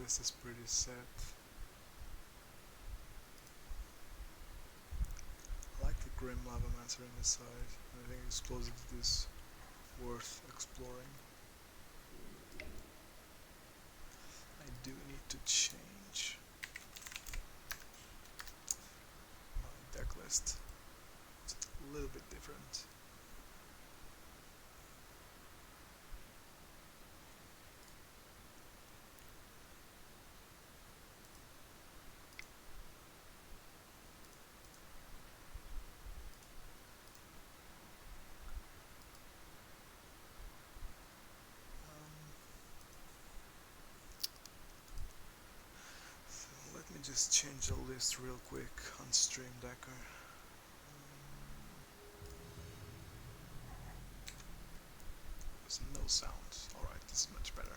list is pretty set. I like the Grim Lavamancer in the side. I think explosives is worth exploring. I do need to change my deck list. It's a little bit different. Let me just change the list real quick on Stream Decker. There's no sound. Alright, this is much better.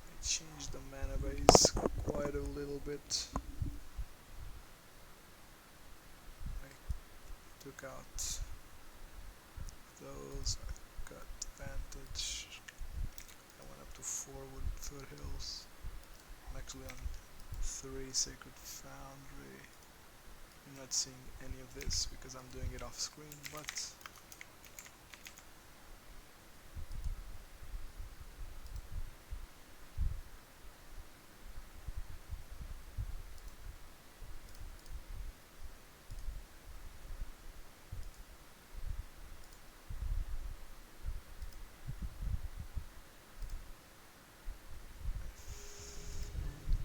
I changed the mana base quite a little bit. I took out those, I got Vantage. I went up to 4 Wood Foothills. I'm actually on 3 Sacred Foundry. You're not seeing any of this because I'm doing it off screen, but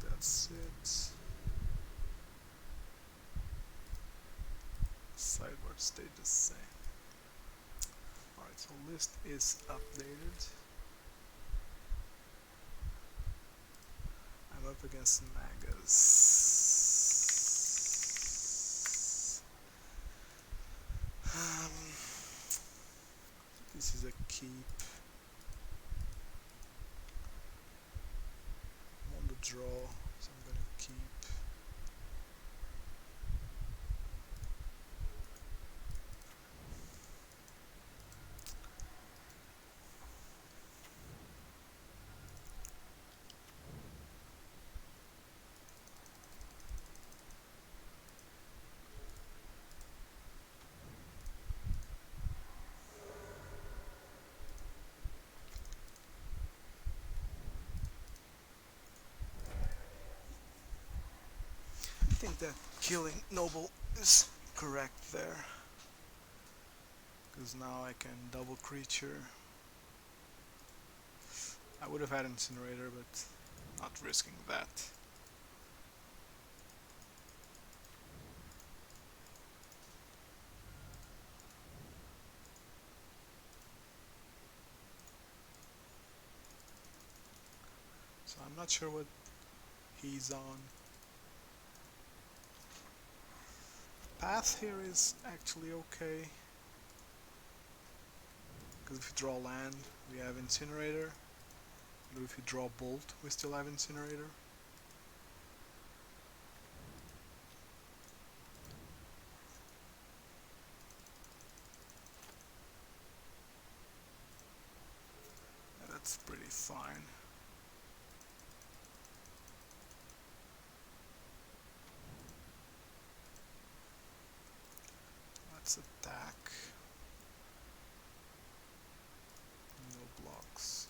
that's it. Sideboard stayed the same. Alright, so list is updated. I'm up against Magus. This is a keep. I'm on the draw, so I'm gonna keep. I think that killing Noble is correct there, because now I can double creature. I would have had Incinerator, but not risking that. So I'm not sure what he's on. Path here is actually okay, because if you draw land, we have Incinerator. But if you draw Bolt, we still have Incinerator. Yeah, that's pretty fine. Let's attack. No blocks.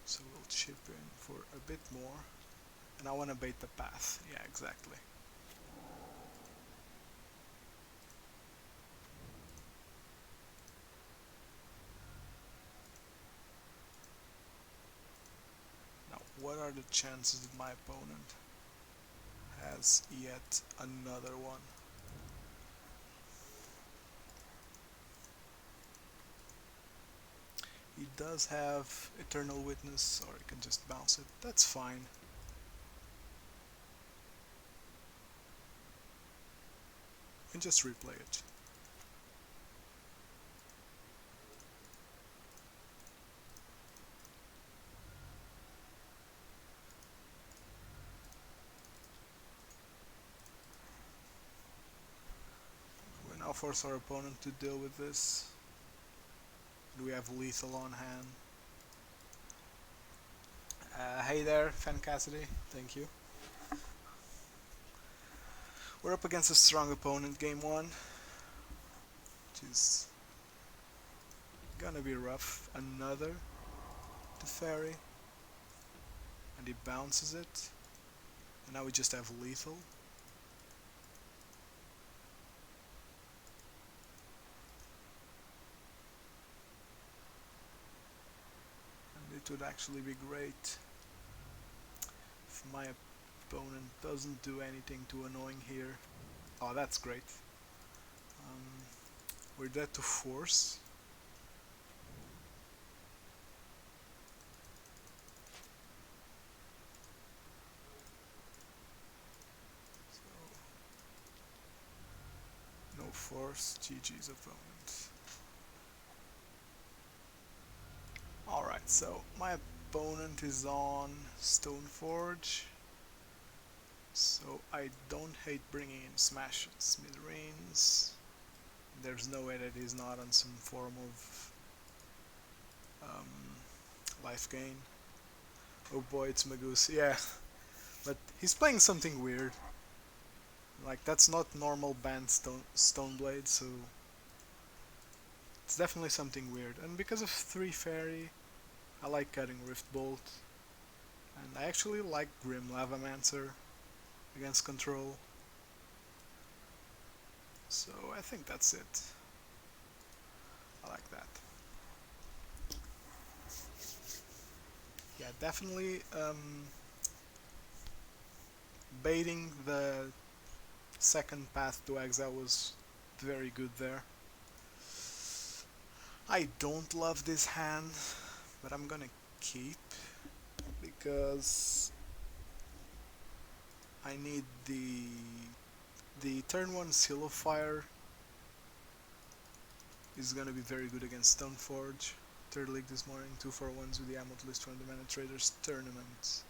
So we'll chip in for a bit more. And I want to bait the path. Yeah, exactly. Now, what are the chances that my opponent has yet another one? He does have Eternal Witness, or he can just bounce it. That's fine. And just replay it. We're now force our opponent to deal with this. Do we have lethal on hand? Hey there, Fan Cassidy. Thank you. We're up against a strong opponent, game 1, which is gonna be rough. Another Teferi, and he bounces it, and now we just have lethal. And it would actually be great if my opponent doesn't do anything too annoying here. Oh, that's great. We're dead to force. No force, GG's opponent. Alright, so my opponent is on Stoneforge, so I don't hate bringing in Smash and Smithereens. There's no way that he's not on some form of life gain. Oh boy, it's Magoose, yeah. But he's playing something weird. Like, that's not normal banned Stoneblade, so it's definitely something weird. And because of 3 Fairy, I like cutting Rift Bolt. And I actually like Grim Lavamancer against control. So I think that's it. I like that. Yeah, definitely baiting the second path to exile was very good there. I don't love this hand, but I'm gonna keep because I need the turn 1 Seal of Fire is gonna be very good against Stoneforge. Third league this morning, 2-4-1s with the Ammo list from the Mana Traders tournament.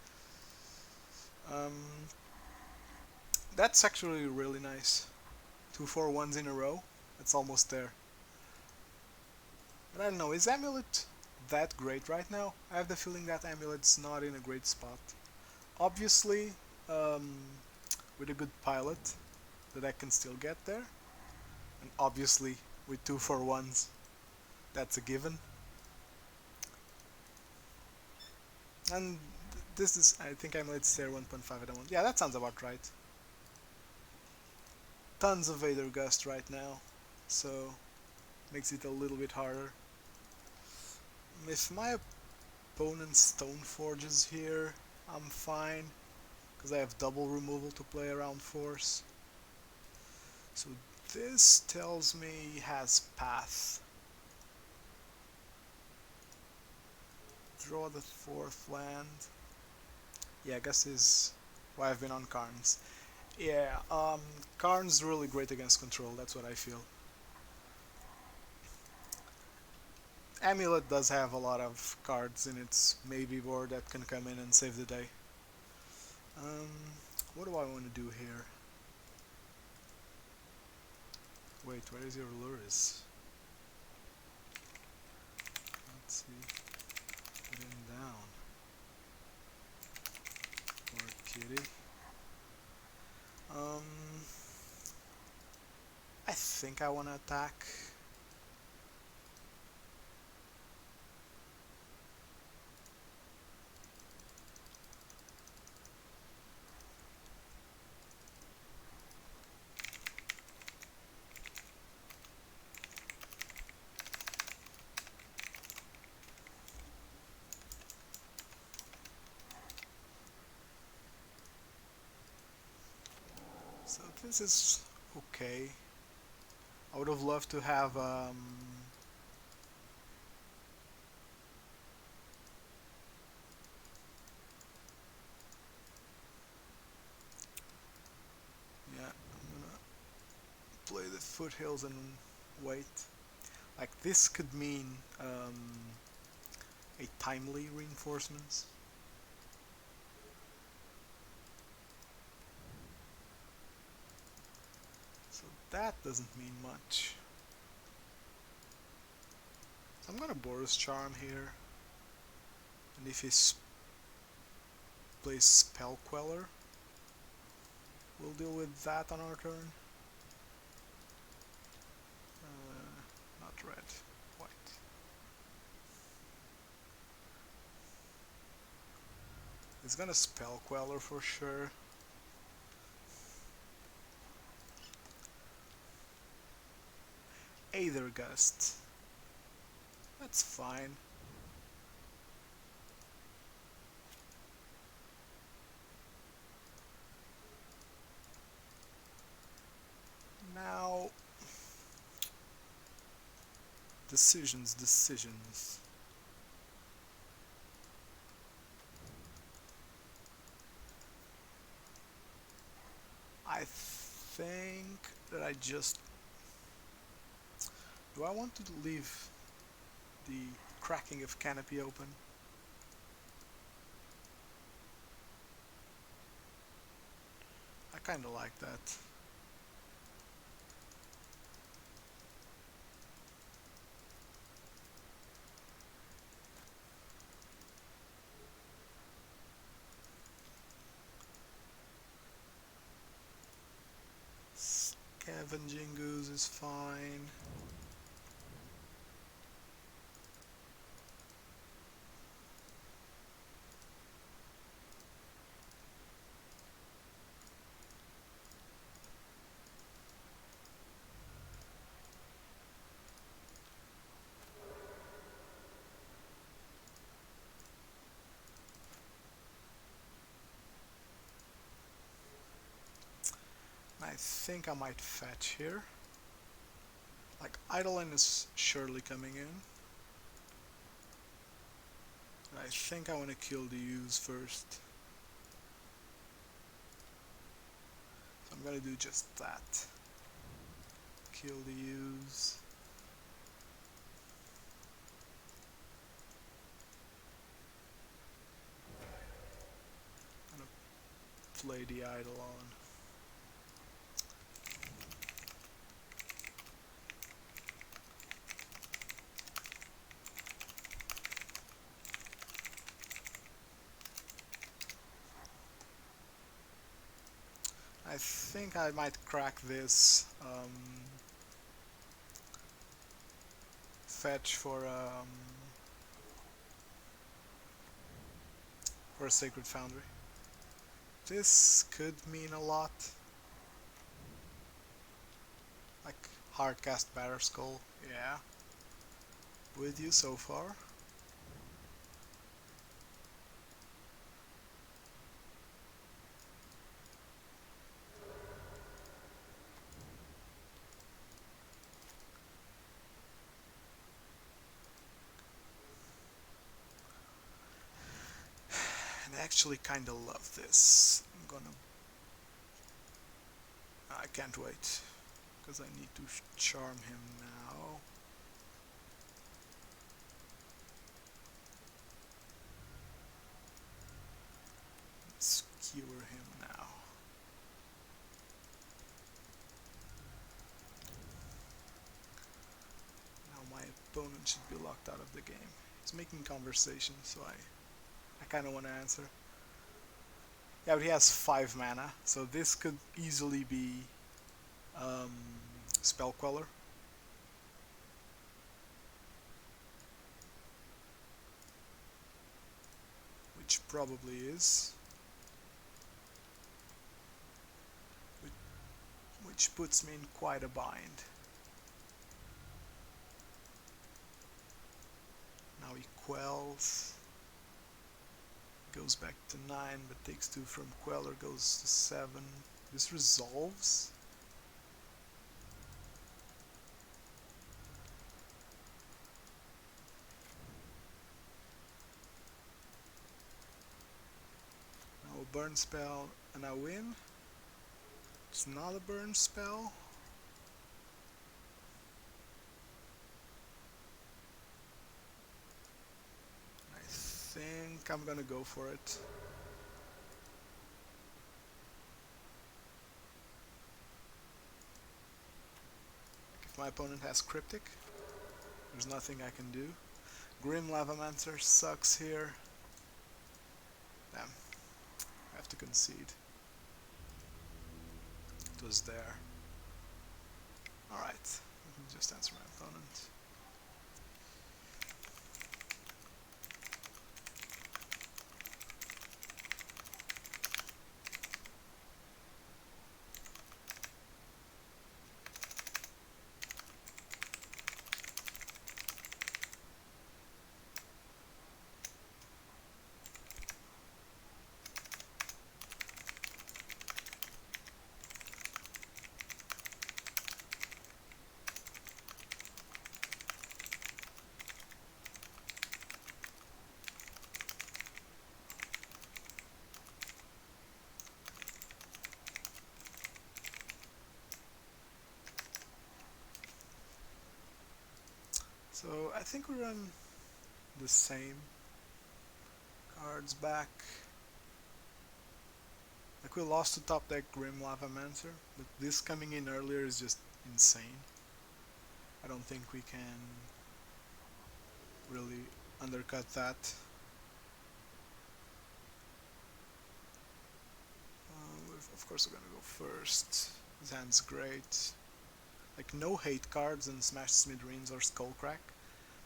That's actually really nice. 2-4-1s in a row. That's almost there. But I don't know, is Amulet that great right now? I have the feeling that Amulet's not in a great spot. Obviously, with a good pilot, the deck can still get there. And obviously, with 2-4-1s, that's a given. And this is, I think Amulet's tier 1.5 at the moment. Yeah, that sounds about right. Tons of Vader Gust right now, so makes it a little bit harder. If my opponent Stoneforges here, I'm fine, because I have double removal to play around Force. So this tells me he has Path. Draw the 4th land. Yeah, I guess this is why I've been on Karn's. Yeah, Karn's really great against control, that's what I feel. Amulet does have a lot of cards in its maybe board that can come in and save the day. What do I want to do here? Wait, where is your Luris? Let's see. Put him down. Poor kitty. I think I want to attack. So this is okay. I would have loved to have yeah, I'm gonna play the foothills and wait. Like this could mean a timely reinforcements. So that doesn't mean much. So I'm gonna Boros Charm here, and if he plays Spell Queller, we'll deal with that on our turn. Not red, white. He's gonna Spell Queller for sure. Aether Gust. That's fine. Now, decisions. I think that I just... Do I want to leave the cracking of canopy open? I kinda like that. Scavenging Goose is fine. I think I might fetch here. Like, Eidolon is surely coming in. I think I want to kill the ewes first. So I'm gonna do just that. Kill the ewes. I'm gonna play the Eidolon. I think I might crack this fetch for a Sacred Foundry. This could mean a lot. Like hardcast Batter Skull, yeah. With you so far. And I actually kinda love this. I can't wait, because I need to charm him now. Skewer him now. Now my opponent should be locked out of the game. He's making conversation, so I kinda wanna answer. Yeah, but he has 5 mana, so this could easily be Spell Queller. Which probably is. Which puts me in quite a bind. Now he quells. Goes back to 9, but takes 2 from Queller, goes to 7. This resolves. Now a burn spell and I win. It's not a burn spell. I think I'm gonna go for it. my opponent has Cryptic. There's nothing I can do. Grim Lavamancer sucks here. Damn. I have to concede. It was there. Alright. Let me just answer my opponent. So I think we run the same cards back. Like we lost to top deck Grim Lavamancer, but this coming in earlier is just insane. I don't think we can really undercut that. Of course we're gonna go first. His hand's great. Like no hate cards in Smash Smithereens or Skullcrack,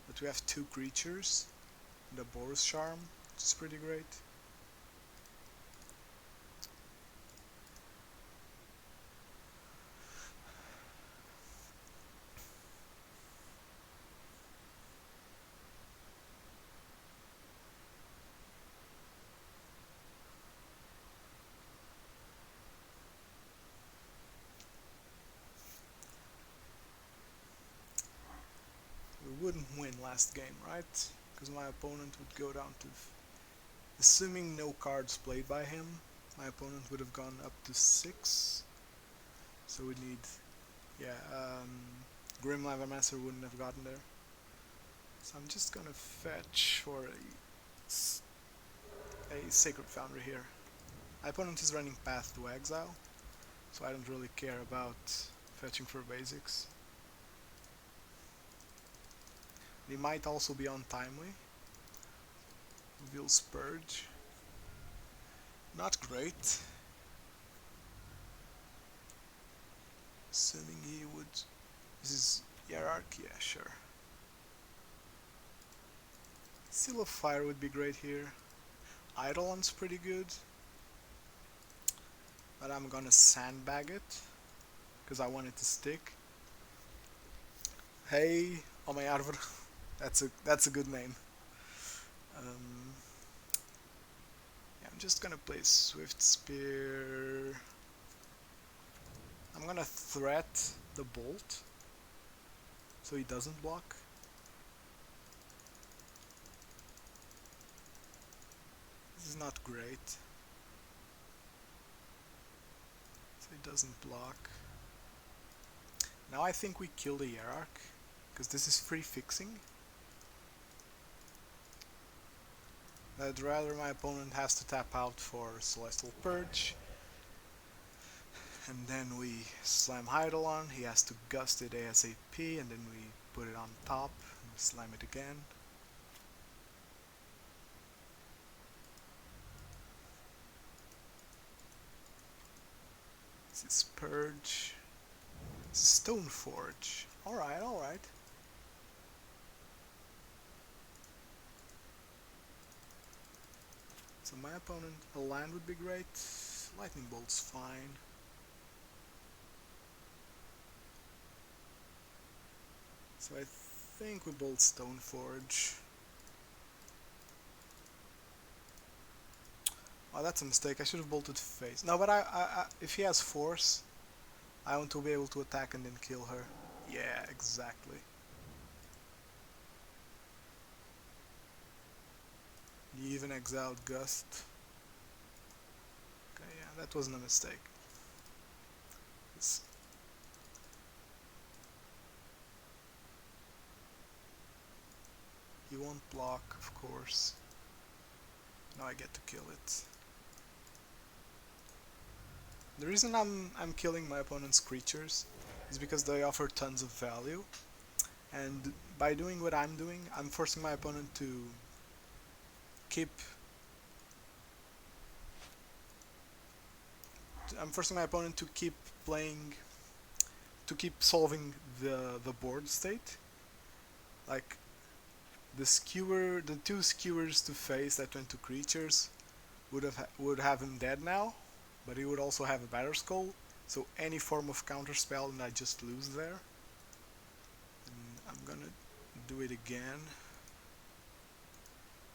but we have two creatures, the Boros Charm, which is pretty great. We wouldn't win last game, right? Because my opponent would go down to... Assuming no cards played by him, my opponent would have gone up to 6. So we'd need... Yeah, Grim Lavamancer wouldn't have gotten there. So I'm just gonna fetch for a Sacred Foundry here. My opponent is running Path to Exile, so I don't really care about fetching for basics. He might also be untimely. Reveal Spurge. Not great. Assuming he would... This is Hierarchy, yeah, sure. Seal of Fire would be great here. Eidolon's pretty good. But I'm gonna sandbag it, because I want it to stick. Hey, oh my árvore. That's a good name. Yeah, I'm just gonna play Swift Spear. I'm gonna threat the Bolt, so he doesn't block. This is not great. So he doesn't block. Now I think we kill the Hierarch, because this is free fixing. I'd rather my opponent has to tap out for Celestial Purge. And then we slam Eidolon, he has to gust it ASAP, and then we put it on top, and slam it again. This is Purge. Stoneforge. Alright, alright. So my opponent, a land would be great. Lightning Bolt's fine. So I think we bolt Stoneforge. Oh, that's a mistake. I should have bolted Face. No, but if he has Force, I want to be able to attack and then kill her. Yeah, exactly. You even exiled Gust. Okay, yeah, that wasn't a mistake. He won't block, of course. Now I get to kill it. The reason I'm killing my opponent's creatures is because they offer tons of value, and by doing what I'm doing, I'm forcing my opponent to keep playing, to keep solving the board state. Like the two skewers to face that went to creatures would have him dead now, but he would also have a Batter Skull, so any form of counter spell and I just lose there. And I'm gonna do it again.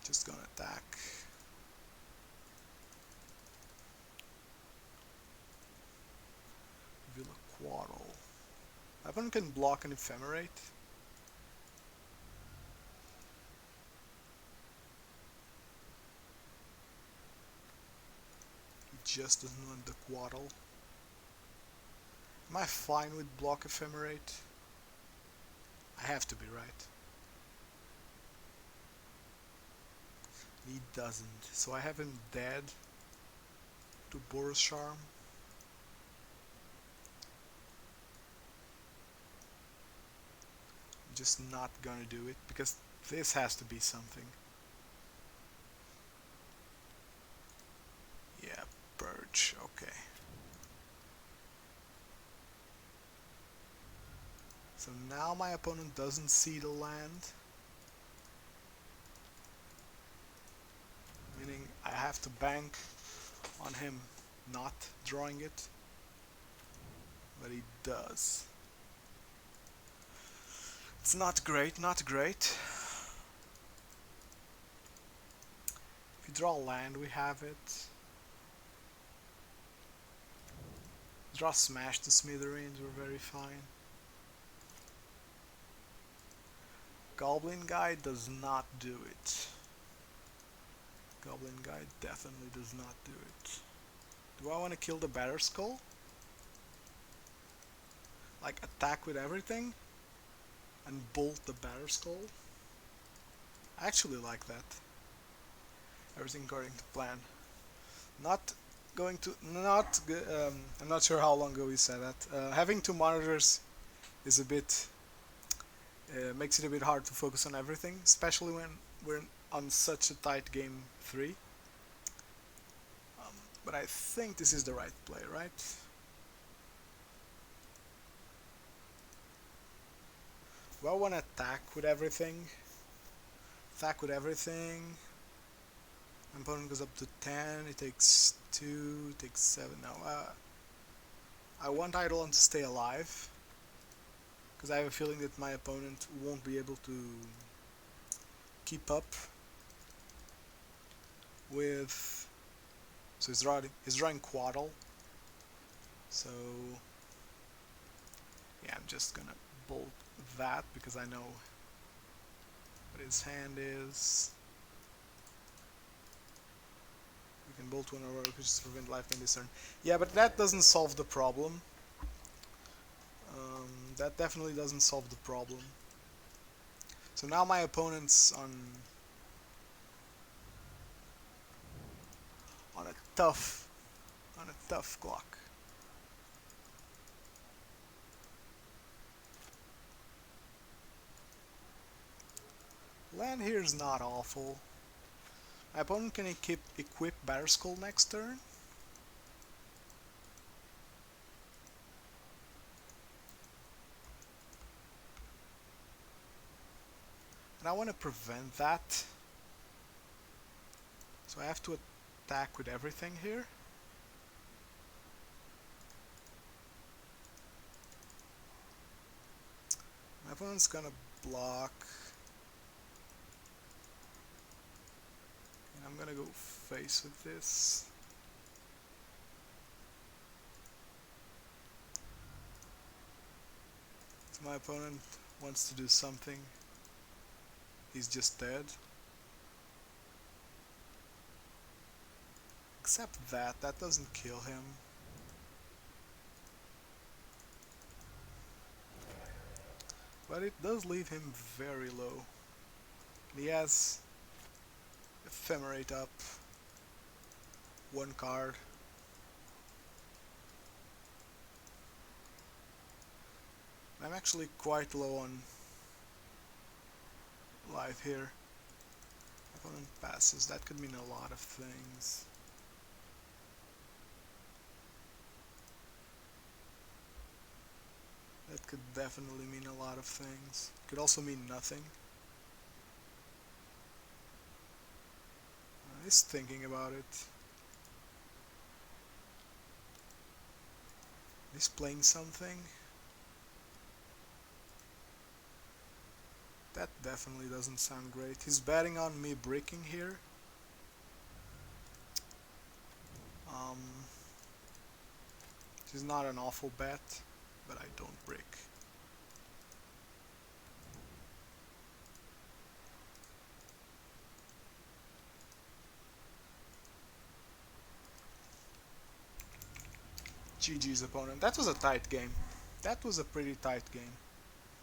Just gonna attack. Villa Quarrel. My opponent can block an Ephemerate. He just doesn't want the Quarrel. Am I fine with block Ephemerate? I have to be right. He doesn't, so I have him dead to Boros Charm. I'm just not gonna do it because this has to be something. Yeah, Purge, okay. So now my opponent doesn't see the land, meaning I have to bank on him not drawing it, but he does. It's not great, not great. If you draw land, we have it. Draw Smash to Smithereens, we're very fine. Goblin Guy does not do it. Goblin Guy definitely does not do it. Do I want to kill the Batter Skull? Like attack with everything? And bolt the Batter Skull? I actually like that. Everything according to plan. Not going to... I'm not sure how long ago we said that. Having two monitors is a bit... makes it a bit hard to focus on everything, especially when we're on such a tight game 3. But I think this is the right play, right? Do I want to attack with everything? Attack with everything. My opponent goes up to 10, it takes 2, it takes 7. No, I want Eidolon to stay alive, because I have a feeling that my opponent won't be able to keep up with... So he's drawing Quaddle. So yeah, I'm just gonna bolt that because I know what his hand is. We can bolt one of our creatures to prevent life gain this turn. Yeah, but that doesn't solve the problem. That definitely doesn't solve the problem. So now my opponent's on a tough clock. Land here is not awful. My opponent can equip Batter Skull next turn. And I want to prevent that. So I have to attack with everything here. My opponent's gonna block. And I'm gonna go face with this. So my opponent wants to do something. He's just dead. Except that doesn't kill him. But it does leave him very low. He has Ephemerate up, one card. actually quite low on life here. Opponent passes, that could mean a lot of things. That could definitely mean a lot of things. Could also mean nothing. He's thinking about it. He's playing something. That definitely doesn't sound great. He's betting on me bricking here. This is not an awful bet, but I don't brick. GG's opponent. That was a tight game. That was a pretty tight game.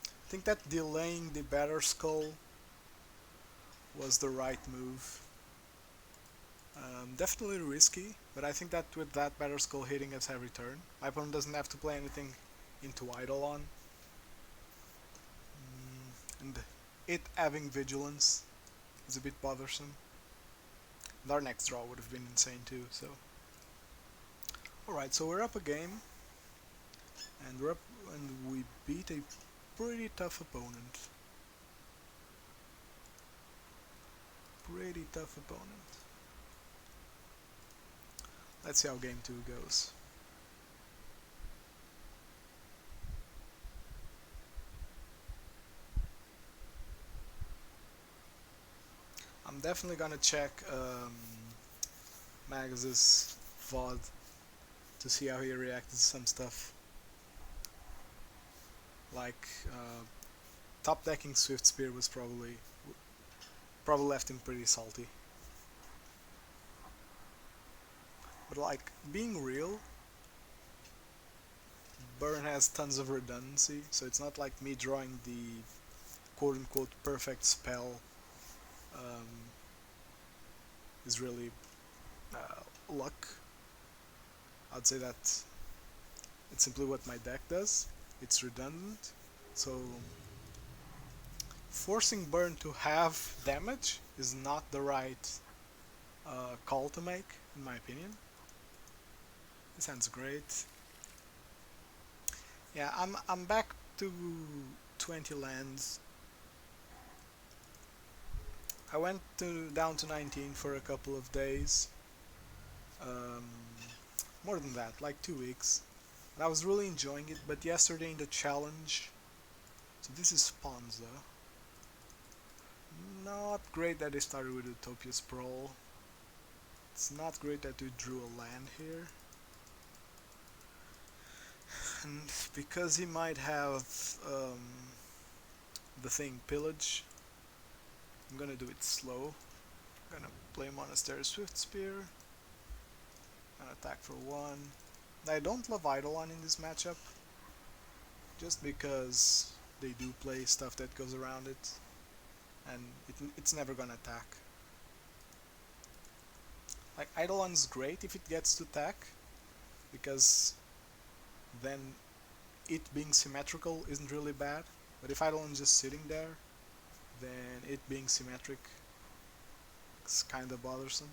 I think that delaying the batter skull was the right move. Definitely risky, but I think that with that batter skull hitting us every turn, my opponent doesn't have to play anything into Eidolon. And it having vigilance is a bit bothersome. And our next draw would have been insane too, so. Alright, so we're up a game, and we beat a pretty tough opponent. Pretty tough opponent. Let's see how game 2 goes. I'm definitely gonna check Magus's VOD to see how he reacted to some stuff. Like, top decking Swift Spear was probably left him pretty salty. But like, being real, Burn has tons of redundancy, so it's not like me drawing the quote-unquote perfect spell is really luck. I'd say that it's simply what my deck does. It's redundant, so forcing Burn to have damage is not the right call to make, in my opinion. This sounds great. Yeah, I'm back to 20 lands. I went down to 19 for a couple of days. More than that, like 2 weeks. And I was really enjoying it, but yesterday in the challenge, so this is Sponza. Not great that they started with Utopia Sprawl. It's not great that we drew a land here. And because he might have the thing Pillage, I'm gonna do it slow. I'm gonna play Monastery Swift Spear. And attack for 1. I don't love Eidolon in this matchup, just because they do play stuff that goes around it, and it's never gonna attack. Like, Eidolon's great if it gets to attack, because then it being symmetrical isn't really bad, but if Eidolon's just sitting there, then it being symmetric is kinda bothersome.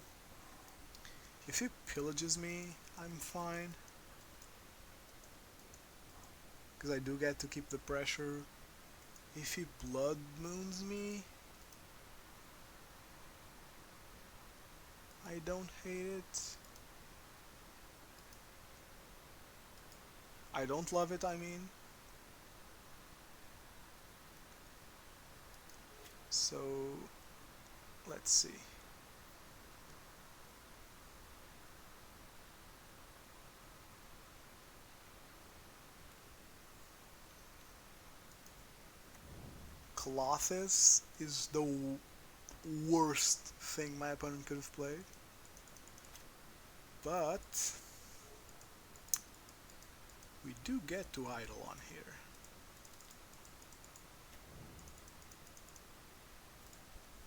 If he pillages me, I'm fine, because I do get to keep the pressure. If he blood moons me, I don't hate it. I don't love it, I mean. So, let's see. Colossus is the worst thing my opponent could have played. But we do get to Eidolon here.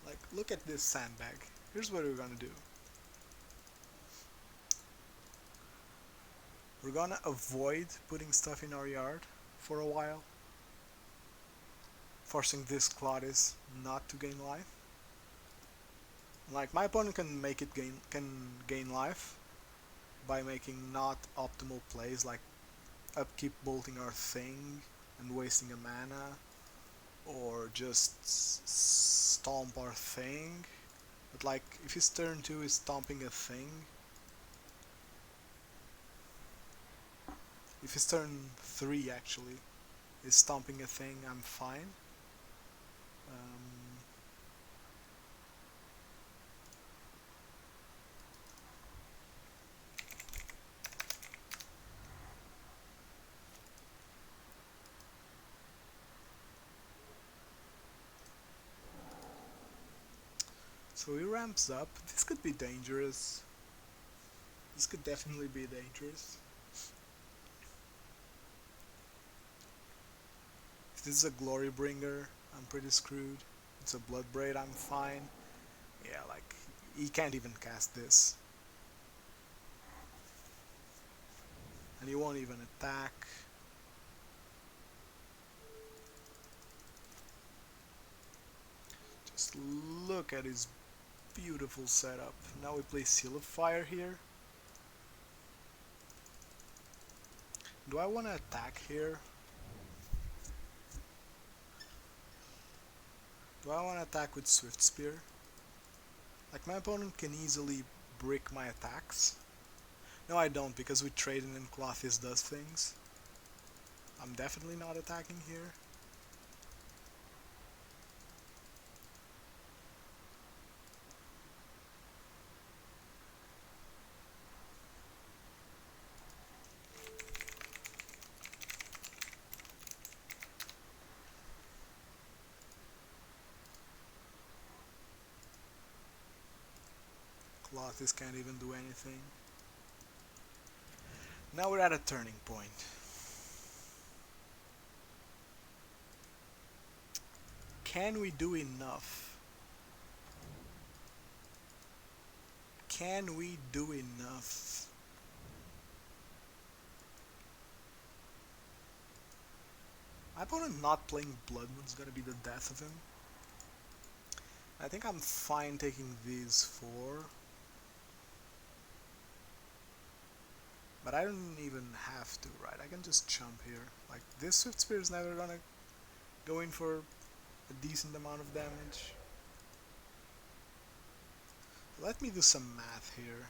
Like, look at this sandbag. Here's what we're gonna do. We're gonna avoid putting stuff in our yard for a while. forcing this Claudius not to gain life. Like my opponent can gain life by making not optimal plays like upkeep bolting our thing and wasting a mana, or just stomp our thing. But like if his turn 2 is stomping a thing, if his turn 3 actually is stomping a thing, I'm fine. So he ramps up. This could be dangerous. This could definitely be dangerous. If this is a Glory Bringer, I'm pretty screwed. It's a Bloodbraid, I'm fine. Yeah, like, he can't even cast this. And he won't even attack. Just look at his beautiful setup. Now we play Seal of Fire here. Do I want to attack here? Do I want to attack with Swift Spear? Like, my opponent can easily brick my attacks. No, I don't, because with Trading and Clothius does things. I'm definitely not attacking here. Clothius can't even do anything. Now we're at a turning point. Can we do enough? Can we do enough? My opponent not playing Blood Moon is gonna be the death of him. I think I'm fine taking these 4. But I don't even have to, right? I can just jump here. Like, this Swift Spear is never gonna go in for a decent amount of damage. Let me do some math here.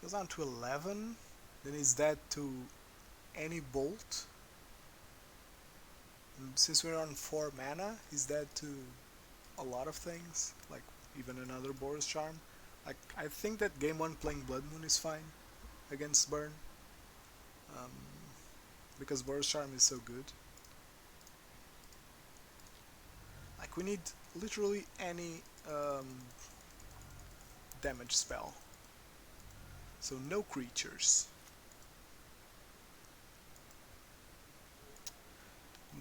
Goes down to 11. Then he's dead to any bolt. And since we're on 4 mana, he's dead to a lot of things. Like, even another Boros Charm. Like, I think that game 1 playing Blood Moon is fine against Burn. Because Boros Charm is so good. Like, we need literally any damage spell. So no creatures.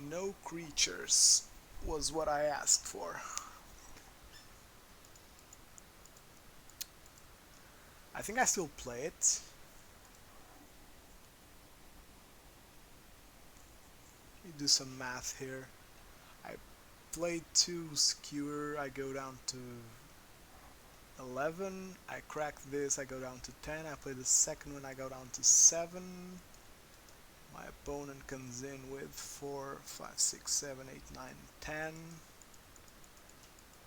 No creatures was what I asked for. I think I still play it. Let me do some math here. I played 2 Skewer, I go down to 11. I crack this, I go down to 10. I play the second one, I go down to 7. My opponent comes in with 4, 5, 6, 7, 8, 9, 10.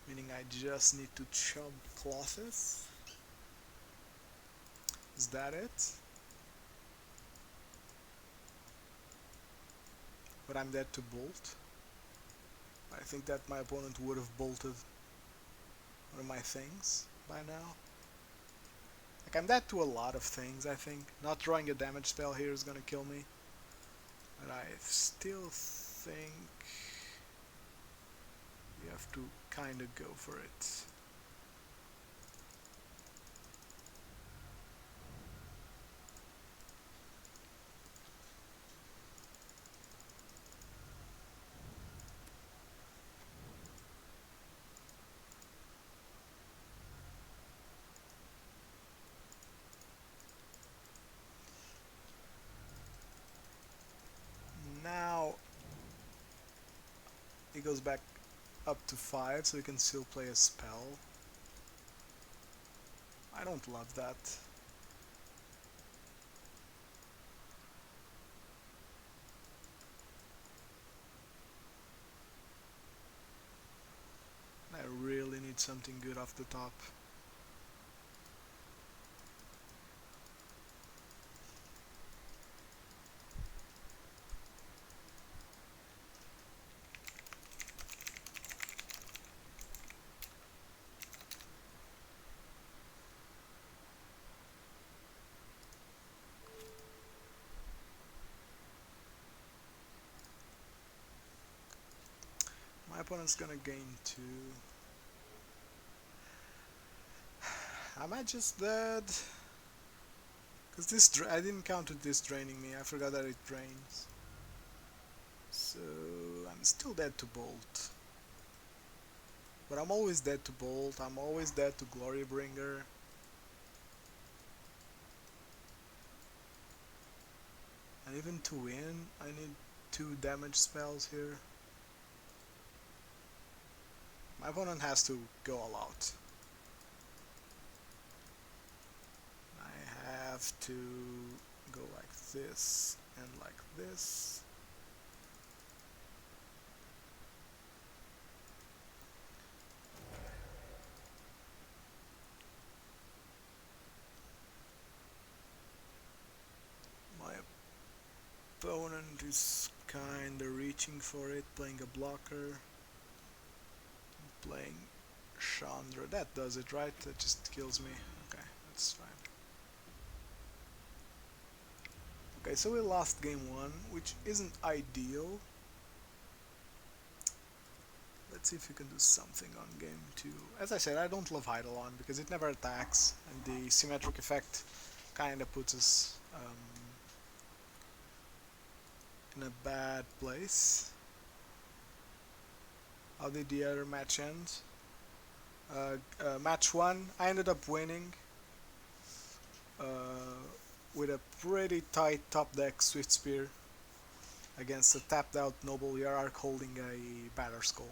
Meaning I just need to chump Colossus. Is that it? But I'm dead to bolt. I think that my opponent would have bolted one of my things by now. Like, I'm dead to a lot of things, I think. Not drawing a damage spell here is gonna kill me. But I still think you have to kinda go for it. Now, goes back up to 5, so you can still play a spell. I don't love that. I really need something good off the top. My opponent's gonna gain 2. Am I just dead? Because this I didn't count with this draining me. I forgot that it drains. So I'm still dead to Bolt. But I'm always dead to Bolt. I'm always dead to Glorybringer. And even to win, I need 2 damage spells here. My opponent has to go all out. I have to go like this and like this. My opponent is kinda reaching for it, playing a blocker. Playing Chandra. That does it, right? That just kills me. Okay, that's fine. Okay, so we lost game 1, which isn't ideal. Let's see if we can do something on game 2. As I said, I don't love Eidolon because it never attacks, and the symmetric effect kinda puts us in a bad place. How did the other match end? Match 1, I ended up winning with a pretty tight top deck Swift Spear against a tapped out Noble Hierarch holding a Batterskull.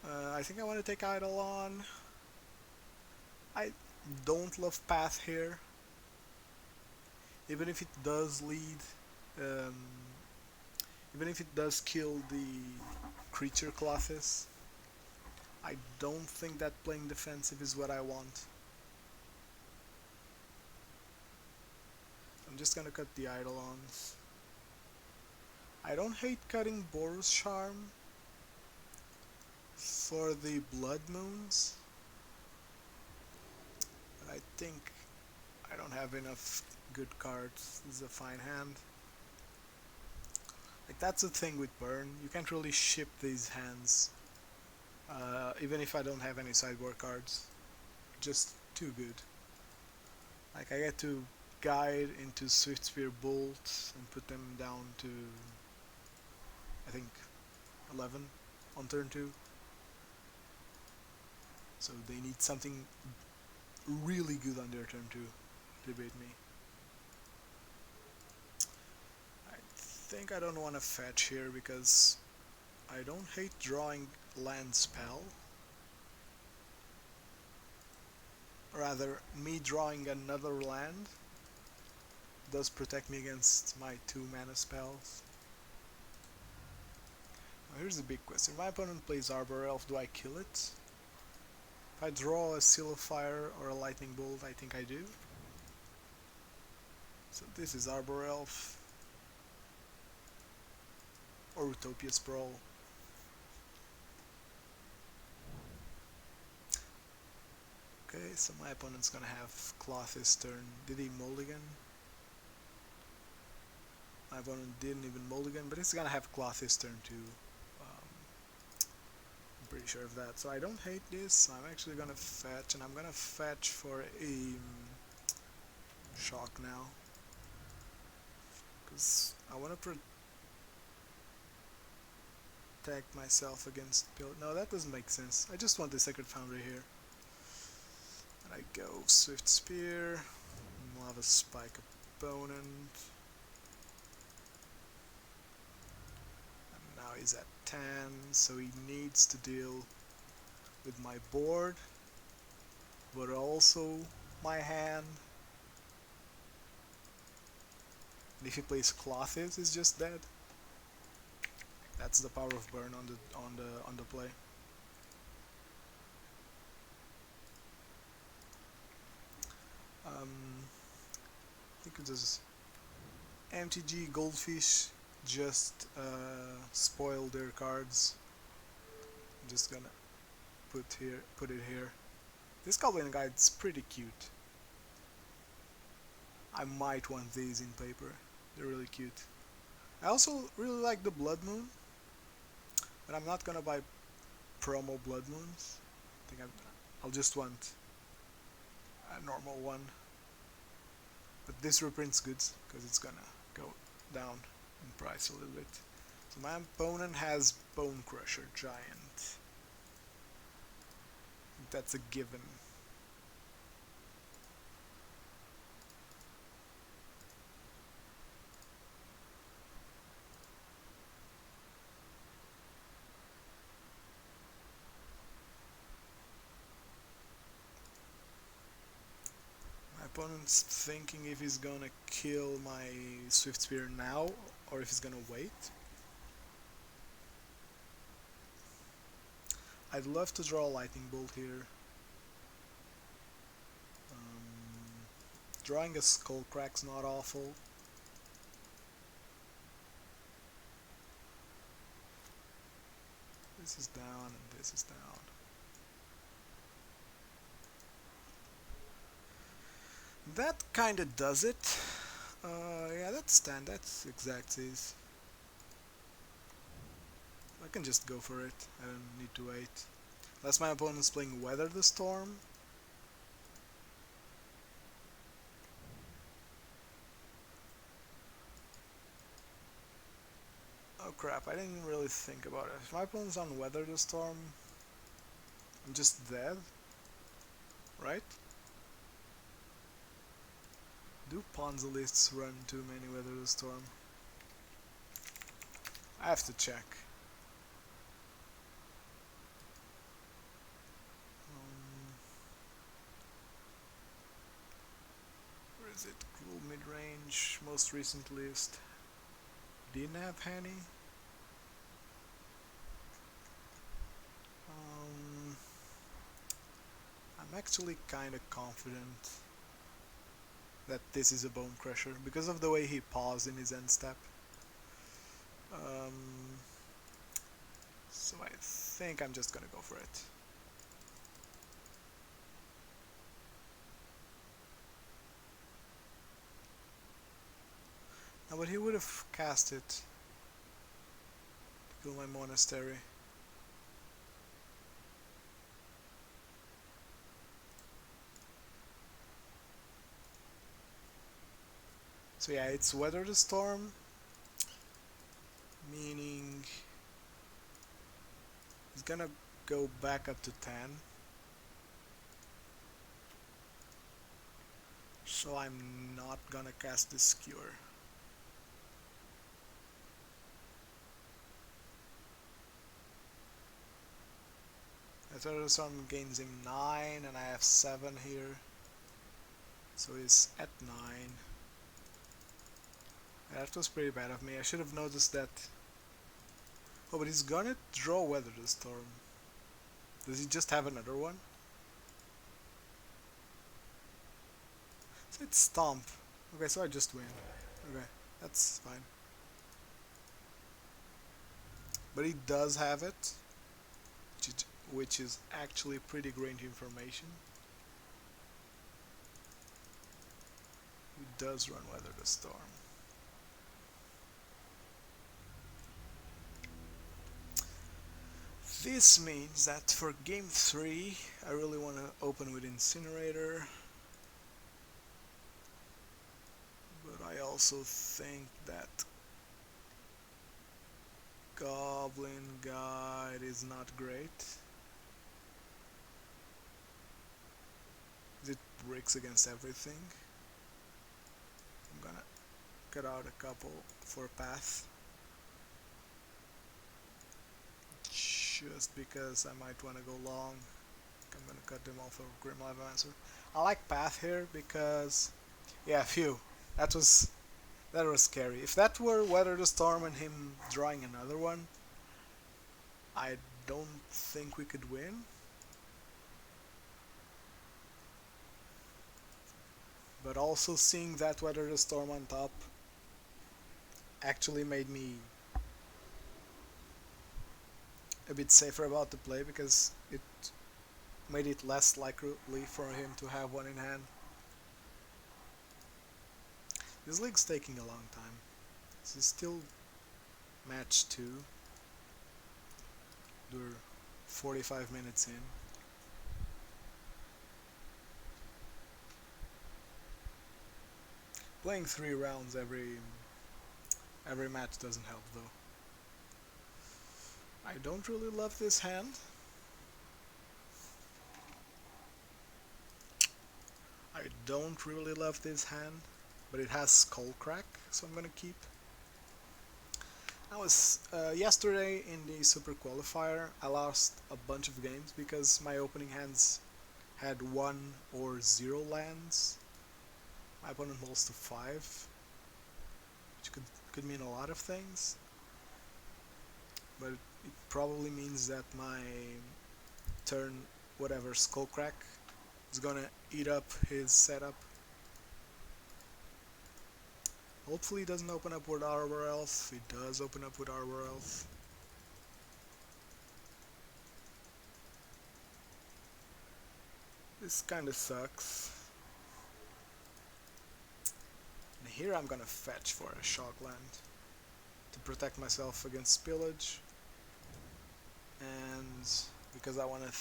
I think I want to take Eidolon. I don't love Path here. Even if it does lead, um, even if it does kill the creature classes, I don't think that playing defensive is what I want. I'm just gonna cut the Eidolons. I don't hate cutting Boros Charm for the Blood Moons, but I think I don't have enough good cards. This is a fine hand. Like, that's the thing with Burn, you can't really ship these hands, even if I don't have any sideboard cards. Just too good. Like, I get to guide into Swift Spear Bolt and put them down to, I think, 11 on turn 2. So they need something really good on their turn 2 to beat me. I think I don't want to fetch here because I don't hate drawing land spell. Rather, me drawing another land does protect me against my 2 mana spells. Now here's the big question. If my opponent plays Arbor Elf, do I kill it? If I draw a Seal of Fire or a Lightning Bolt, I think I do. So this is Arbor Elf. Or Utopia Sprawl. Okay, so my opponent's gonna have Cloth his turn. Did he mulligan? My opponent didn't even mulligan, but he's gonna have Cloth his turn too. I'm pretty sure of that. So I don't hate this. I'm actually gonna fetch, and I'm gonna fetch for a shock now. Because I want to protect myself against build. No, that doesn't make sense. I just want the Sacred Foundry here. And I go Swift Spear, Lava Spike opponent. he's at 10, so he needs to deal with my board, but also my hand. And if he plays Clothes, he's just dead. That's the power of burn on the play. I think it was MTG Goldfish just spoil their cards. I'm just gonna put it here. This Goblin Guide's pretty cute. I might want these in paper. They're really cute. I also really like the Blood Moon, but I'm not gonna buy promo Blood Moons. I think I'll just want a normal one. But this reprint's good because it's gonna go down in price a little bit. So my opponent has Bone Crusher Giant. That's a given. My opponent's thinking if he's gonna kill my Swift Spear now or if he's gonna wait. I'd love to draw a Lightning Bolt here. Drawing a Skullcrack's not awful. This is down and this is down. That kinda does it. Yeah, that's exactsies. I can just go for it. I don't need to wait. Unless my opponent's playing Weather the Storm. Oh crap, I didn't really think about it. If my opponent's on Weather the Storm, I'm just dead, right? Do Ponzilists run too many Weather the Storm? I have to check. Where is it? Cruel Midrange, most recent list. Didn't have Henny. I'm actually kinda confident that this is a Bone Crusher because of the way he paused in his end step. So I think I'm just gonna go for it. Now, but he would have cast it to kill my monastery. So yeah, it's Weather the Storm, meaning he's gonna go back up to 10. So I'm not gonna cast this Skewer. Weather the Storm gains him 9 and I have 7 here. So he's at 9. That was pretty bad of me. I should have noticed that. Oh, but he's gonna draw Weather the Storm. Does he just have another one? So it's Stomp. Okay, so I just win. Okay, that's fine. But he does have it, which is actually pretty great information. He does run Weather the Storm. This means that for game 3, I really want to open with Incinerator. But I also think that Goblin Guide is not great. It breaks against everything. I'm gonna cut out a couple for Path. just because I might want to go long. I'm gonna cut them off of Grim Advancer. I like Path here because, yeah, phew, that was scary. If that were Weather the Storm and him drawing another one, I don't think we could win. But also seeing that Weather the Storm on top actually made me a bit safer about the play because it made it less likely for him to have one in hand. This league's taking a long time. This is still match 2. We're 45 minutes in. Playing 3 rounds every match doesn't help though. I don't really love this hand. But it has Skullcrack, so I'm gonna keep. I was yesterday in the Super Qualifier. I lost a bunch of games because my opening hands had 1 or 0 lands. My opponent lost to 5, which could mean a lot of things. But it probably means that my turn, whatever, Skullcrack is gonna eat up his setup. Hopefully it doesn't open up with Arbor Elf. It does open up with Arbor Elf. This kinda sucks. And here I'm gonna fetch for a Shockland to protect myself against spillage. And because I wanna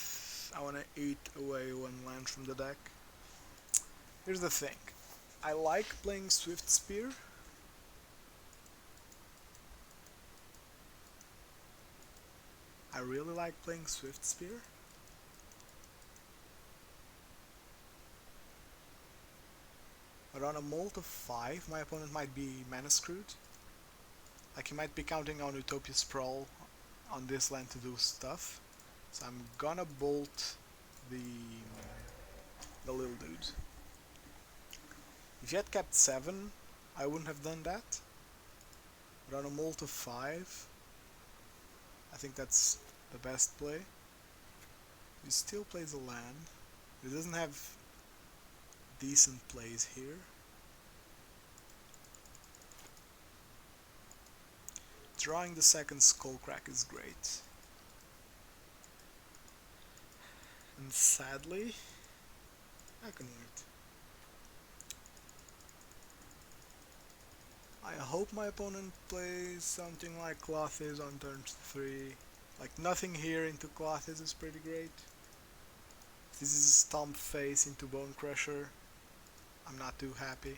eat away 1 land from the deck. Here's the thing. I like playing Swift Spear. I really like playing Swift Spear. But on a molt of 5, my opponent might be mana screwed. Like he might be counting on Utopia Sprawl on this land to do stuff. So I'm gonna bolt the little dude. If he had kept 7, I wouldn't have done that. But on a molt of 5, I think that's the best play. He still plays a land. He doesn't have decent plays here. Drawing the second Skullcrack is great. And sadly, I can wait. I hope my opponent plays something like Clothes on turn 3. Like nothing here into Clothes is pretty great. If this is Stomp Face into Bone Crusher, I'm not too happy.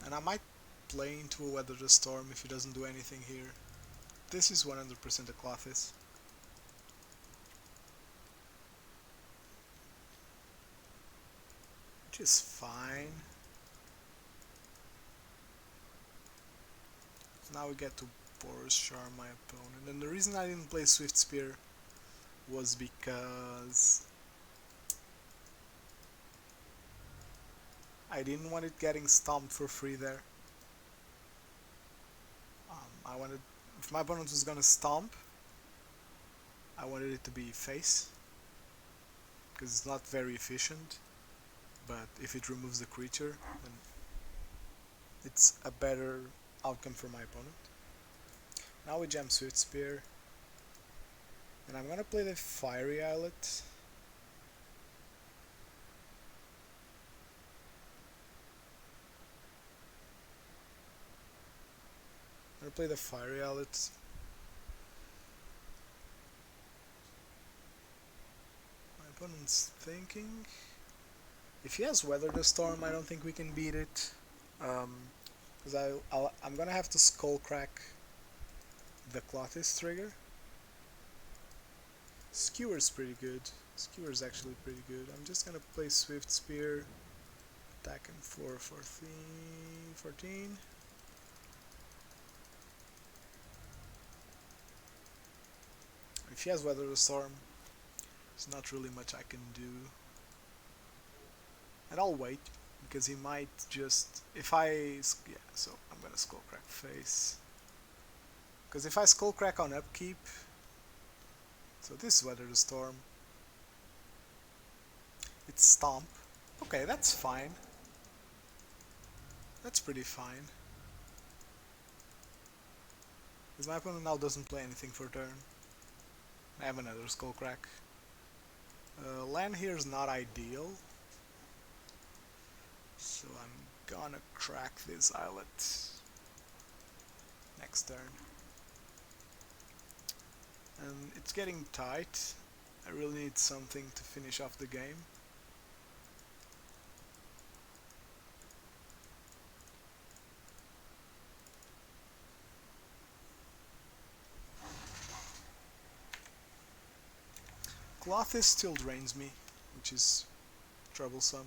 And I might play into a Weather the Storm if he doesn't do anything here. This is 100% a Clothes. Which is fine. So now we get to Boros Charm my opponent. And the reason I didn't play Swift Spear was because I didn't want it getting stomped for free there. I wanted, if my opponent was gonna stomp, I wanted it to be face, because it's not very efficient, but if it removes the creature, then it's a better outcome for my opponent. Now we jam Swift Spear, and I'm gonna play the Fiery Islet. I'm gonna play the Fiery Islet. My opponent's thinking. If he has Weather the Storm, I don't think we can beat it. Because I'm gonna have to Skullcrack the Clothes trigger. Skewer's pretty good. Skewer's actually pretty good. I'm just gonna play Swift Spear. Attack him for 14. If he has Weather the Storm, there's not really much I can do. And I'll wait, because he might just... If I... Yeah, so I'm gonna Skullcrack face. Because if I Skullcrack on upkeep... So this is Weather the Storm. It's Stomp. Okay, that's fine. That's pretty fine. Because my opponent now doesn't play anything for turn. I have another Skullcrack. Land here is not ideal. So I'm gonna crack this islet next turn. And it's getting tight. I really need something to finish off the game. Clothis still drains me, which is troublesome.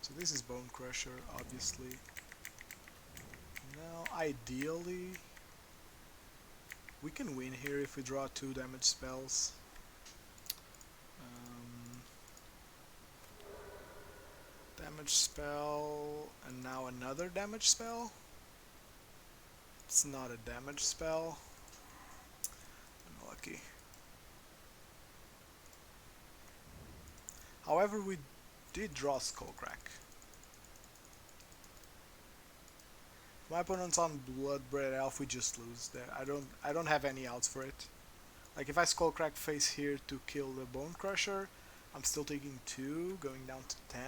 So this is Bone Crusher, obviously. Now, ideally, we can win here if we draw 2 damage spells. Damage spell, and now another damage spell. It's not a damage spell. Unlucky. However, we did draw Skullcrack. My opponent's on Bloodbraid Elf, we just lose there. I don't have any outs for it. Like if I Skullcrack face here to kill the Bone Crusher, I'm still taking 2, going down to 10.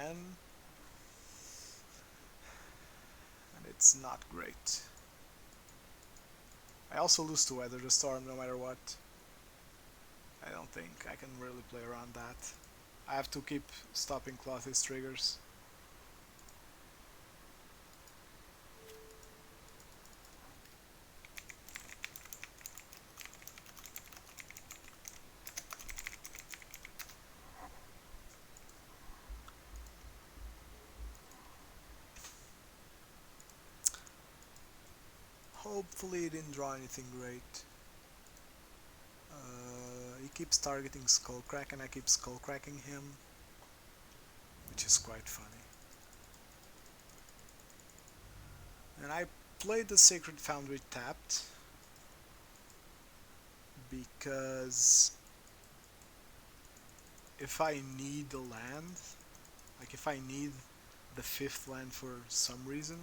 And it's not great. I also lose to Weather the Storm no matter what. I don't think I can really play around that. I have to keep stopping Clothis triggers. Hopefully he didn't draw anything great. He keeps targeting Skullcrack and I keep Skullcracking him, which is quite funny. And I played the Sacred Foundry tapped because if I need the land, like if I need the 5th land for some reason,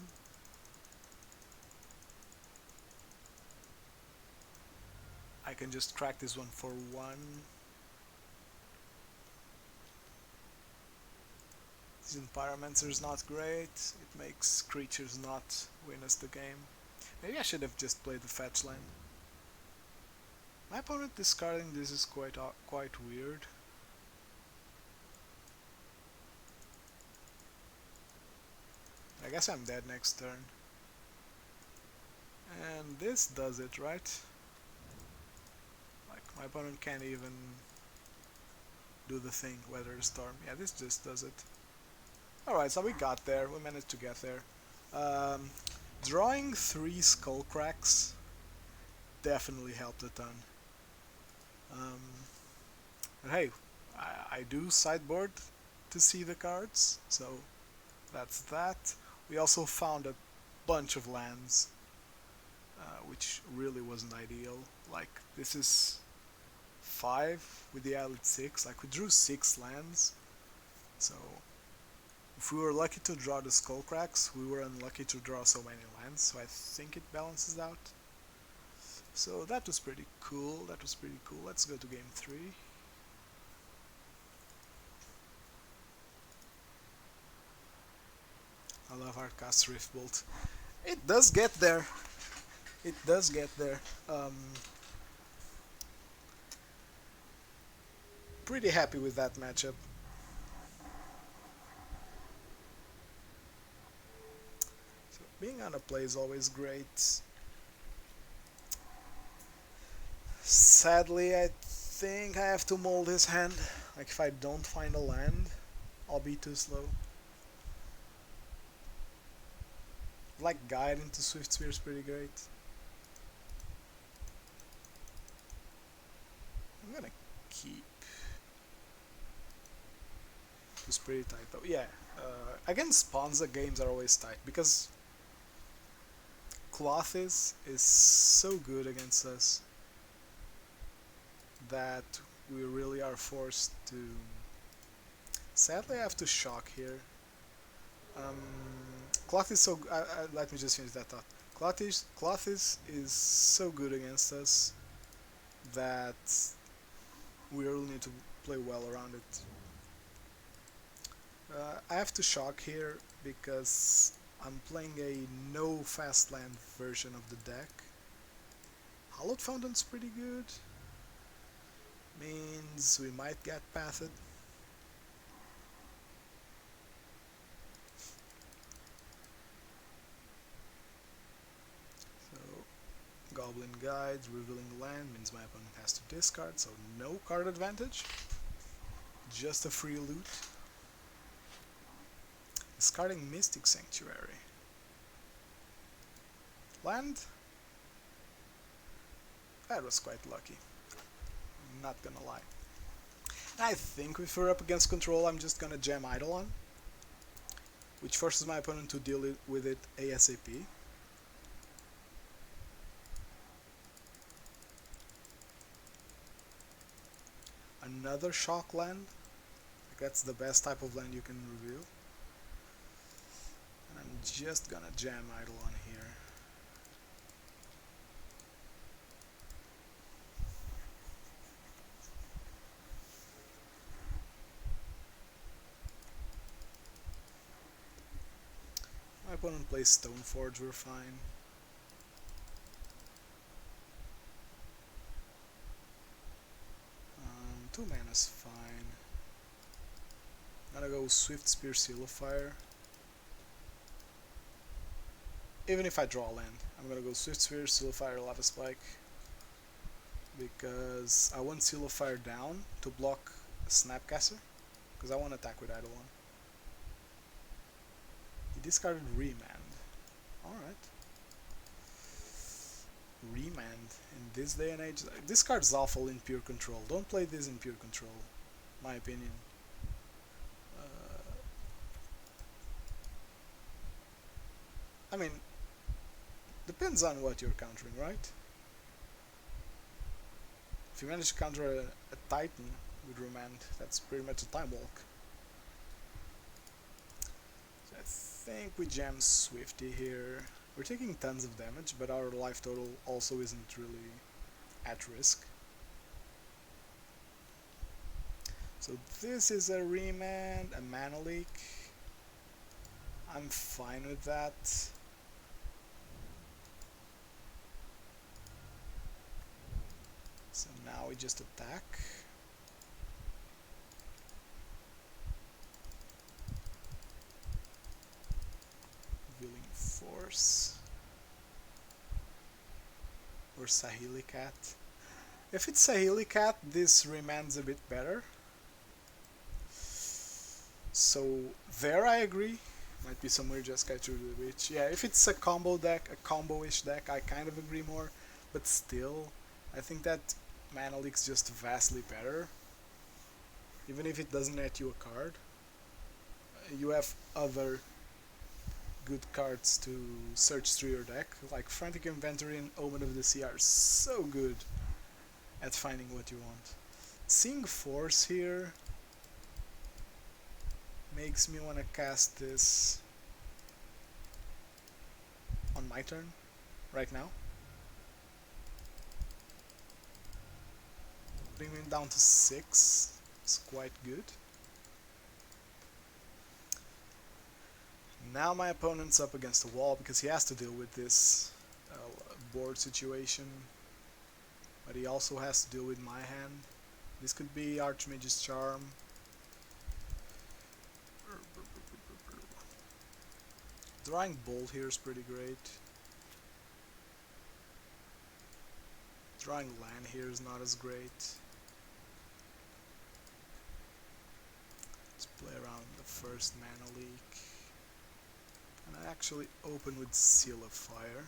I can just crack this one for 1. Season Pyromancer is not great, it makes creatures not win us the game. Maybe I should have just played the fetch land. My opponent discarding this is quite weird. I guess I'm dead next turn. And this does it, right? Like, my opponent can't even do the thing, Weather the Storm. Yeah, this just does it. Alright, so we got there. We managed to get there. Drawing 3 Skullcracks definitely helped a ton. But hey, I do sideboard to see the cards, so that's that. We also found a bunch of lands, which really wasn't ideal. Like, this is 5 with the islet 6. Like, we drew 6 lands, so if we were lucky to draw the Skullcracks, we were unlucky to draw so many lands, so I think it balances out. So that was pretty cool, Let's go to game 3. I love Hardcast Riftbolt. It does get there. It does get there. Pretty happy with that matchup. So being on a play is always great. Sadly, I think I have to mold his hand. Like, if I don't find a land, I'll be too slow. Like, Guide into Swift Spear is pretty great. I'm gonna keep. It's pretty tight though. Yeah, against spawns the games are always tight because Clothes is so good against us that we really are forced to. Sadly, I have to shock here. Um, Cloth is so. Let me just finish that thought. Cloth is so good against us that we really need to play well around it. I have to shock here because I'm playing a no fast land version of the deck. Hallowed Fountain's pretty good. Means we might get pathed. So, Goblin Guides, revealing land means my opponent has to discard, so no card advantage. Just a free loot. Discarding Mystic Sanctuary. Land? That was quite lucky. Not gonna lie. I think if we're up against control, I'm just gonna jam Eidolon, which forces my opponent to deal with it ASAP. Another shock land. That's the best type of land you can reveal. And I'm just gonna jam Eidolon here. My opponent plays Stoneforge, we're fine. Two mana's fine. I'm gonna go Swift Spear, Seal of Fire. Even if I draw land, I'm gonna go Swift Spear, Seal of Fire, Lava Spike. Because I want Seal of Fire down to block Snapcaster. Because I want to attack with Eidolon. He discarded Remand. Alright. Remand. In this day and age, this card's awful in pure control. Don't play this in pure control. My opinion. I mean, depends on what you're countering, right? If you manage to counter a Titan with Remand, that's pretty much a Time Walk. So I think we jam Swifty here. We're taking tons of damage, but our life total also isn't really at risk. So this is a Remand, a Mana Leak. I'm fine with that. So now we just attack. Revealing Force. Or Sahili Cat. If it's Sahili Cat, this Remand's a bit better. So there I agree. Might be some weird Jeskai through the Witch. Yeah, if it's a combo deck, a combo-ish deck, I kind of agree more. But still, I think that Mana Leak's just vastly better. Even if it doesn't net you a card. You have other good cards to search through your deck. Like Frantic Inventory and Omen of the Sea are so good at finding what you want. Seeing Force here makes me want to cast this on my turn, right now. Bring me down to 6, it's quite good. Now my opponent's up against the wall because he has to deal with this board situation. But he also has to deal with my hand. This could be Archmage's Charm. Drawing Bolt here is pretty great. Drawing land here is not as great. Let's play around the first Mana Leak. And I actually open with Seal of Fire.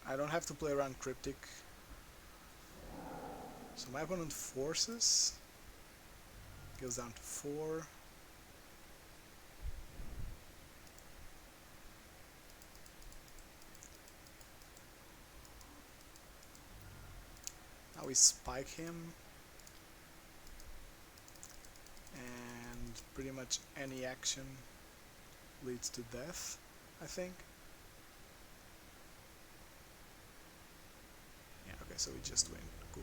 I don't have to play around Cryptic. So my opponent forces. Goes down to 4. Now we spike him. And pretty much any action leads to death, I think. Yeah, okay, so we just win. Cool.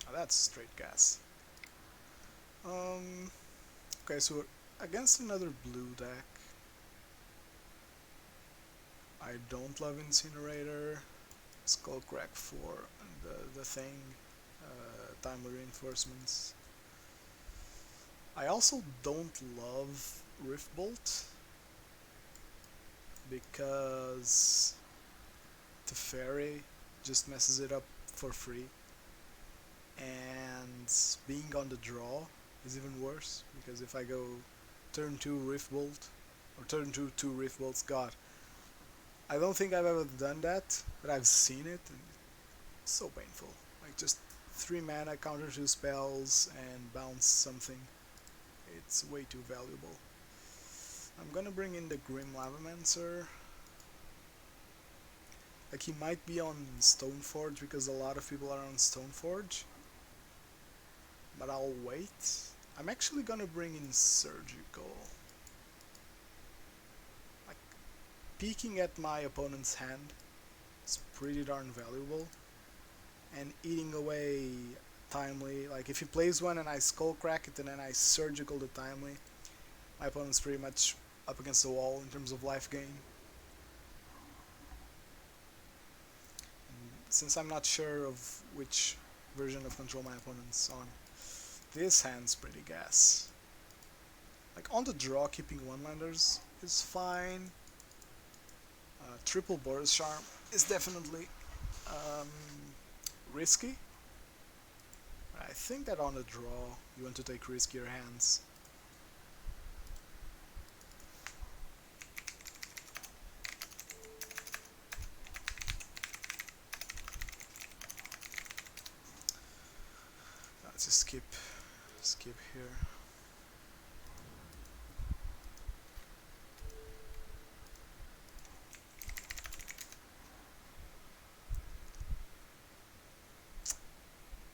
Oh, that's straight gas. Okay, so against another blue deck, I don't love Incinerator, Skullcrack 4, and the thing, timely reinforcements. I also don't love Riftbolt because Teferi just messes it up for free, and being on the draw is even worse because if I go turn 2 Riftbolt or turn 2 Riftbolts, god, I don't think I've ever done that, but I've seen it and it's so painful. Like just 3 mana, counter 2 spells and bounce something. It's way too valuable. I'm gonna bring in the Grim Lavamancer. Like he might be on Stoneforge because a lot of people are on Stoneforge, but I'll wait. I'm actually gonna bring in Surgical. Like peeking at my opponent's hand is pretty darn valuable, and eating away timely. Like if he plays one and I Skullcrack it and then I Surgical the timely, my opponent's pretty much up against the wall in terms of life gain. And since I'm not sure of which version of control my opponent's on, this hand's pretty gas. Like on the draw, keeping one-landers is fine. Triple Boris Charm is definitely risky. I think that on the draw, you want to take riskier hands. Let's just skip here.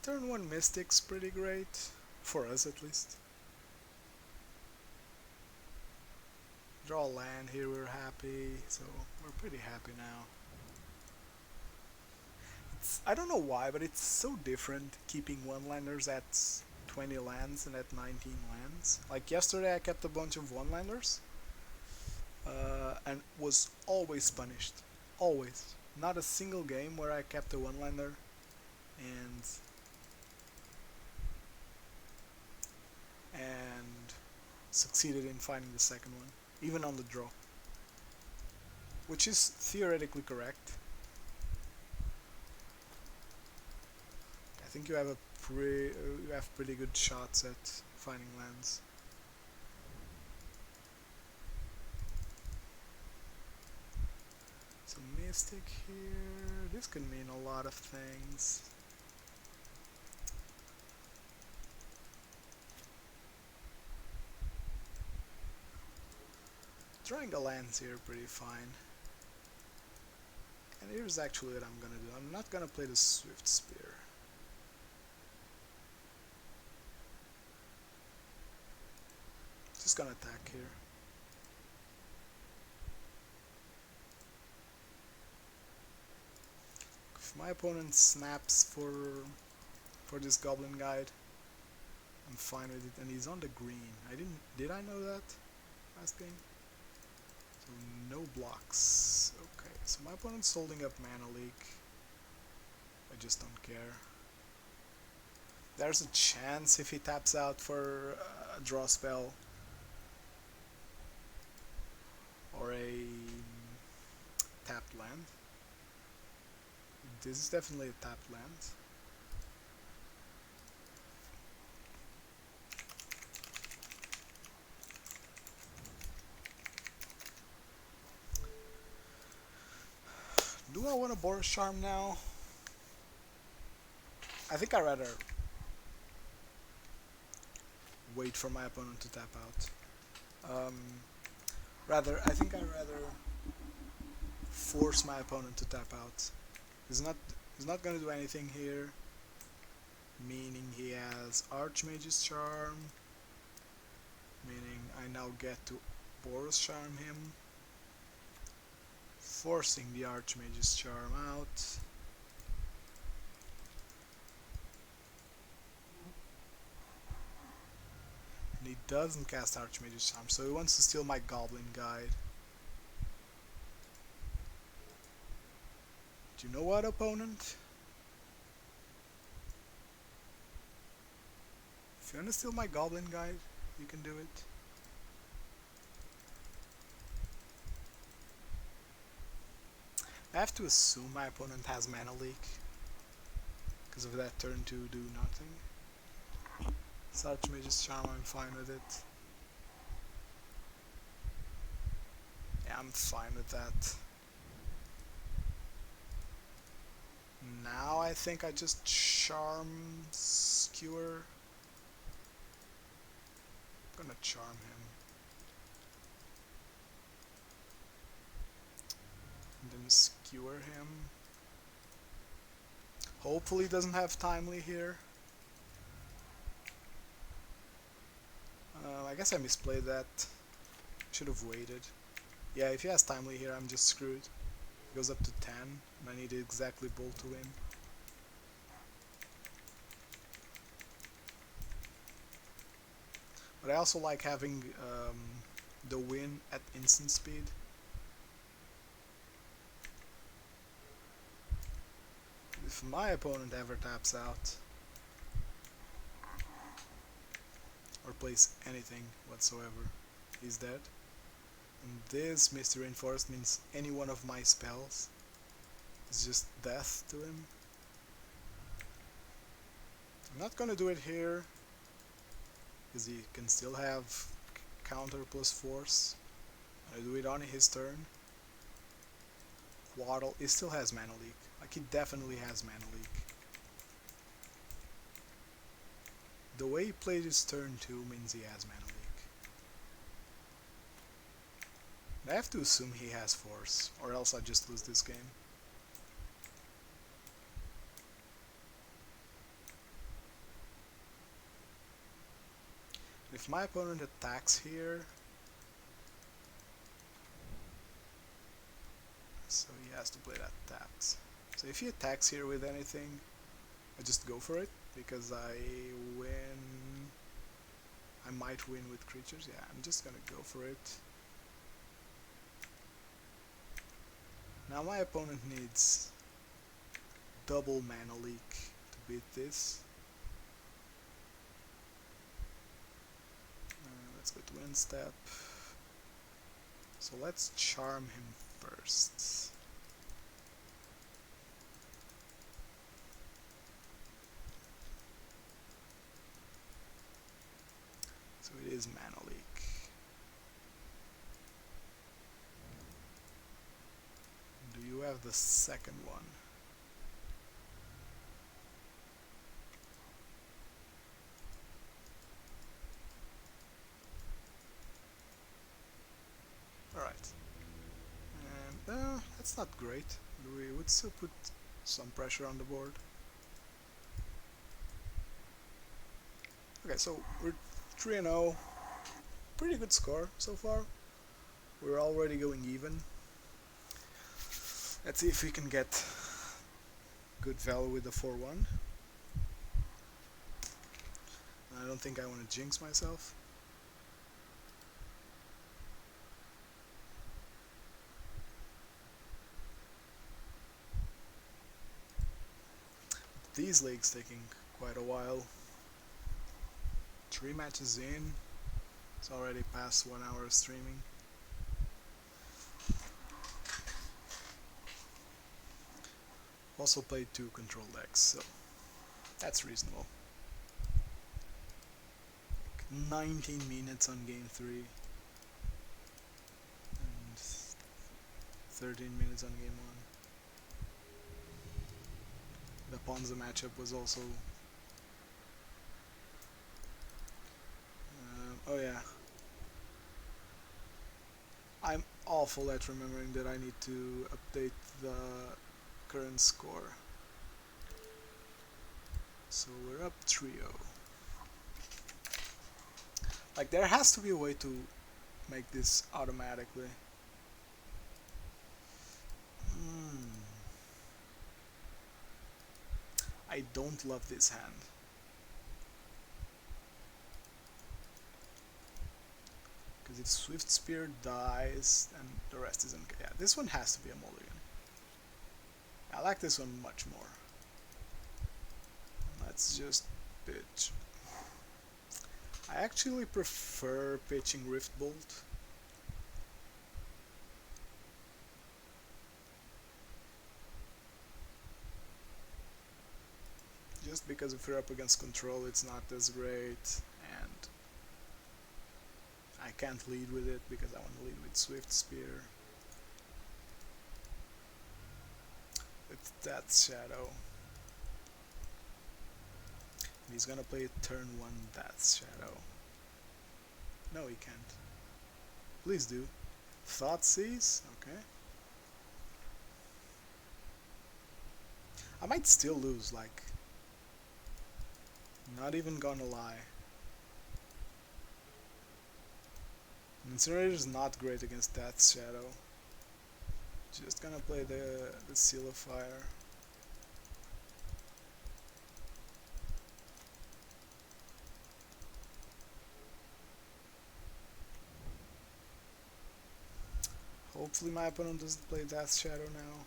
Turn 1 Mystic's pretty great, for us at least. Draw land here, we're happy, so we're pretty happy now. I don't know why, but it's so different keeping one-landers at 20 lands and at 19 lands. Like yesterday I kept a bunch of one-landers and was always punished. Always. Not a single game where I kept a one-lander and succeeded in finding the second one, even on the draw. Which is theoretically correct. I think you have pretty good shots at finding lands. So Mystic here, this could mean a lot of things. Drawing the lands here pretty fine. And here's actually what I'm gonna do. I'm not gonna play the Swift Spear. Just gonna attack here. If my opponent snaps for this Goblin Guide, I'm fine with it. And he's on the green. Did I know that last game? So no blocks. Okay, so my opponent's holding up Mana Leak. I just don't care. There's a chance if he taps out for a draw spell or a tapped land. This is definitely a tapped land. Do I want a Boros Charm now? I think I'd rather wait for my opponent to tap out. I think I'd rather force my opponent to tap out. He's not gonna do anything here, meaning he has Archmage's Charm, meaning I now get to Boros Charm him, forcing the Archmage's Charm out. And he doesn't cast Archmage's Charm, so he wants to steal my Goblin Guide. Do you know what, opponent? If you want to steal my Goblin Guide, you can do it. I have to assume my opponent has Mana Leak, because of that turn 2 do nothing. It's Archmage's Charm, I'm fine with it. Yeah, I'm fine with that. Now I think I just Charm Skewer. I'm gonna charm him. And then skewer him. Hopefully he doesn't have Timely here. I guess I misplayed that. Should have waited. Yeah, if he has Timely here, I'm just screwed. He goes up to 10, and I need exactly Bull to win. But I also like having the win at instant speed. If my opponent ever taps out, or plays anything whatsoever, he's dead. And this Misty Rainforest means any one of my spells is just death to him. I'm not gonna do it here, because he can still have counter plus force. I do it on his turn. Waddle, he still has Mana Leak. Like, he definitely has Mana Leak. The way he played his turn 2 means he has Mana Leak. And I have to assume he has force, or else I just lose this game. If my opponent attacks here, so he has to play that tapped. So if he attacks here with anything, I just go for it, because I might win with creatures. Yeah, I'm just gonna go for it. Now my opponent needs double Mana Leak to beat this. Let's go to end step. So let's charm him first. So it is Mana Leak. Do you have the second one? Alright. And that's not great. We would still put some pressure on the board. Okay, so we're 3-0. Pretty good score so far. We're already going even. Let's see if we can get good value with the 4-1. I don't think I want to jinx myself. These leagues taking quite a while. 3 matches in. It's already past 1 hour of streaming. Also played 2 control decks, so that's reasonable. 19 minutes on game 3 and 13 minutes on game 1. The Ponza matchup was also... oh yeah. I'm awful at remembering that I need to update the current score. So we're up 3-0. Like, there has to be a way to make this automatically. I don't love this hand. Because if Swift Spear dies, and the rest isn't... yeah, this one has to be a mulligan. I like this one much more. Let's just pitch. I actually prefer pitching Rift Bolt. Just because if you're up against control, it's not as great, and I can't lead with it because I want to lead with Swift Spear. With Death Shadow. He's gonna play turn 1 Death Shadow. No, he can't. Please do. Thoughtseize? Okay. I might still lose, like... not even gonna lie. Incinerator is not great against Death Shadow. Just gonna play the Seal of Fire. Hopefully my opponent doesn't play Death Shadow now.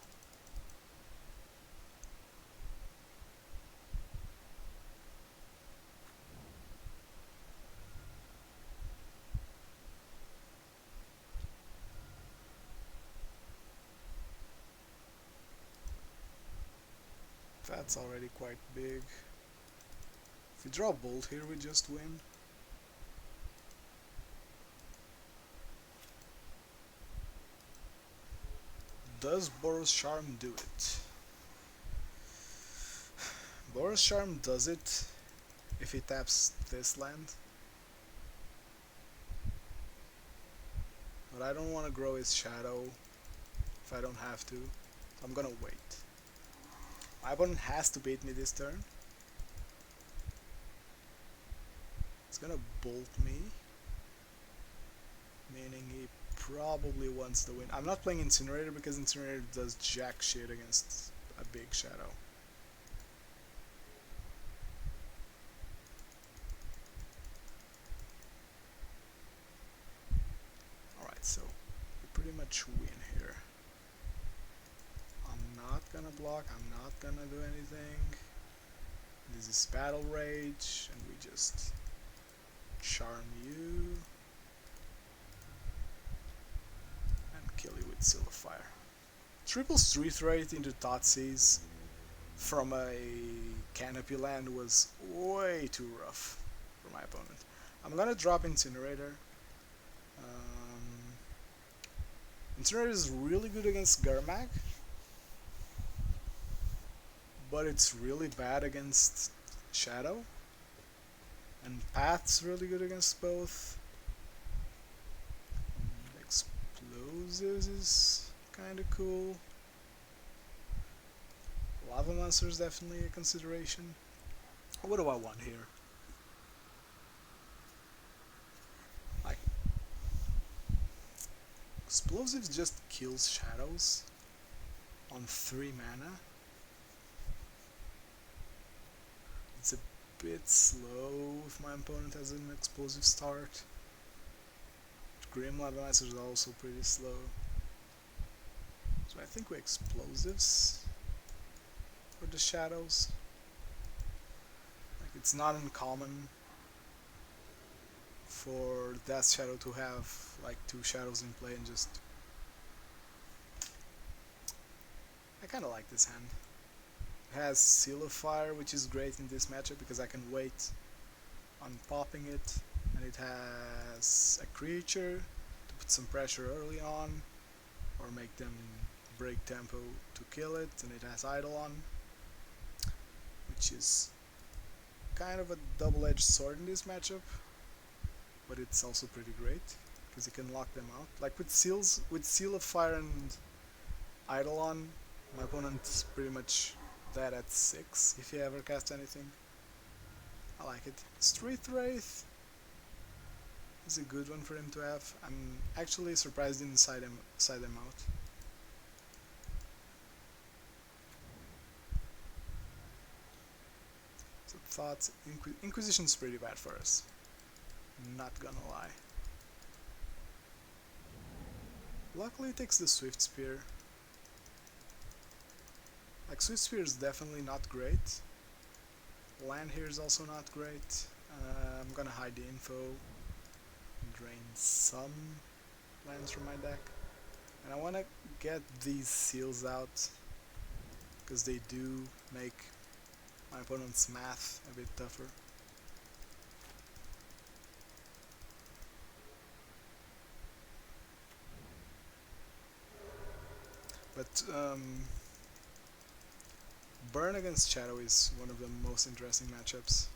That's already quite big. If we draw Bolt here, we just win. Does Boros Charm do it? Boros Charm does it if he taps this land. But I don't want to grow his shadow if I don't have to. So I'm gonna wait. My opponent has to beat me this turn. It's gonna bolt me, meaning he probably wants the win. I'm not playing Incinerator because Incinerator does jack shit against a big shadow. Alright, so we pretty much win here. I'm not gonna block, I'm not gonna do anything. This is Battle Rage, and we just charm you and kill you with Seal of Fire. Triple Street Rate into Thoughtseize from a Canopy land was way too rough for my opponent. I'm gonna drop Incinerator. Incinerator is really good against Gurmag, but it's really bad against Shadow. And Path's really good against both. Explosives is kinda cool. Lava Monster is definitely a consideration. What do I want here? Like, Explosives just kills shadows on 3 mana. It's a bit slow if my opponent has an explosive start. Grim Lava Master is also pretty slow. So I think we explosives for the shadows. Like, it's not uncommon for Death Shadow to have like 2 shadows in play and just... I kinda like this hand. It has Seal of Fire, which is great in this matchup because I can wait on popping it, and it has a creature to put some pressure early on or make them break tempo to kill it, and it has Idle on. which is kind of a double-edged sword in this matchup, but it's also pretty great because you can lock them out. Like with seals, with Seal of Fire and Eidolon, my opponent's pretty much dead at 6 if he ever casts anything. I like it. Street Wraith is a good one for him to have. I'm actually surprised he didn't side him out. So thoughts, Inquisition's pretty bad for us. Not gonna lie. Luckily it takes the Swift Spear. Like, Swift Spear is definitely not great. Land here is also not great. I'm gonna hide the info. Drain some lands from my deck. And I wanna get these seals out, because they do make my opponent's math a bit tougher. But Burn against Shadow is one of the most interesting matchups.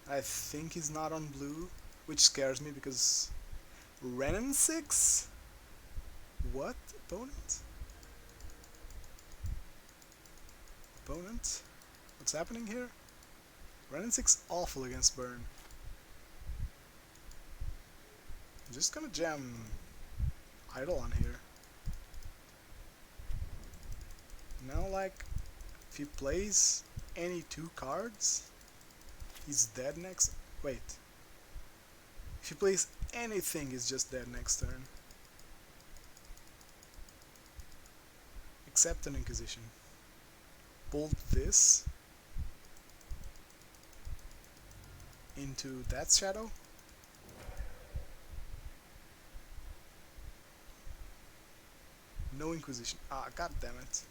I think he's not on blue, which scares me because Renin 6? What? Opponent? Opponent? What's happening here? Renin 6 awful against Burn. I'm just gonna jam Eidolon here. Now, like, if he plays any 2 cards, he's dead next. Wait. If he plays anything, he's just dead next turn. Except an Inquisition. Bolt this into Death's Shadow. No Inquisition. Ah, god damn it.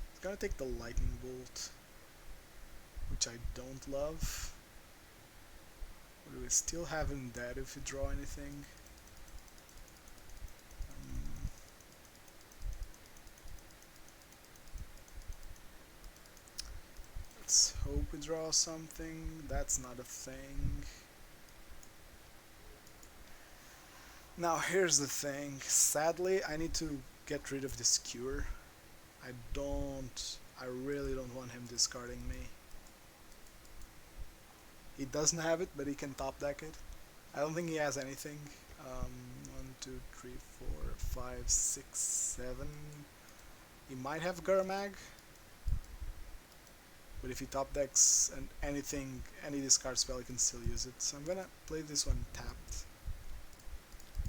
It's gonna take the Lightning Bolt, which I don't love. But we still have him dead if we draw anything. Let's hope we draw something. That's not a thing. Now here's the thing. Sadly, I need to get rid of this cure. I really don't want him discarding me. He doesn't have it, but he can top deck it. I don't think he has anything. 1, 2, 3, 4, 5, 6, 7. He might have Gurmag. But if he top decks and anything, any discard spell, he can still use it. So I'm gonna play this one tapped.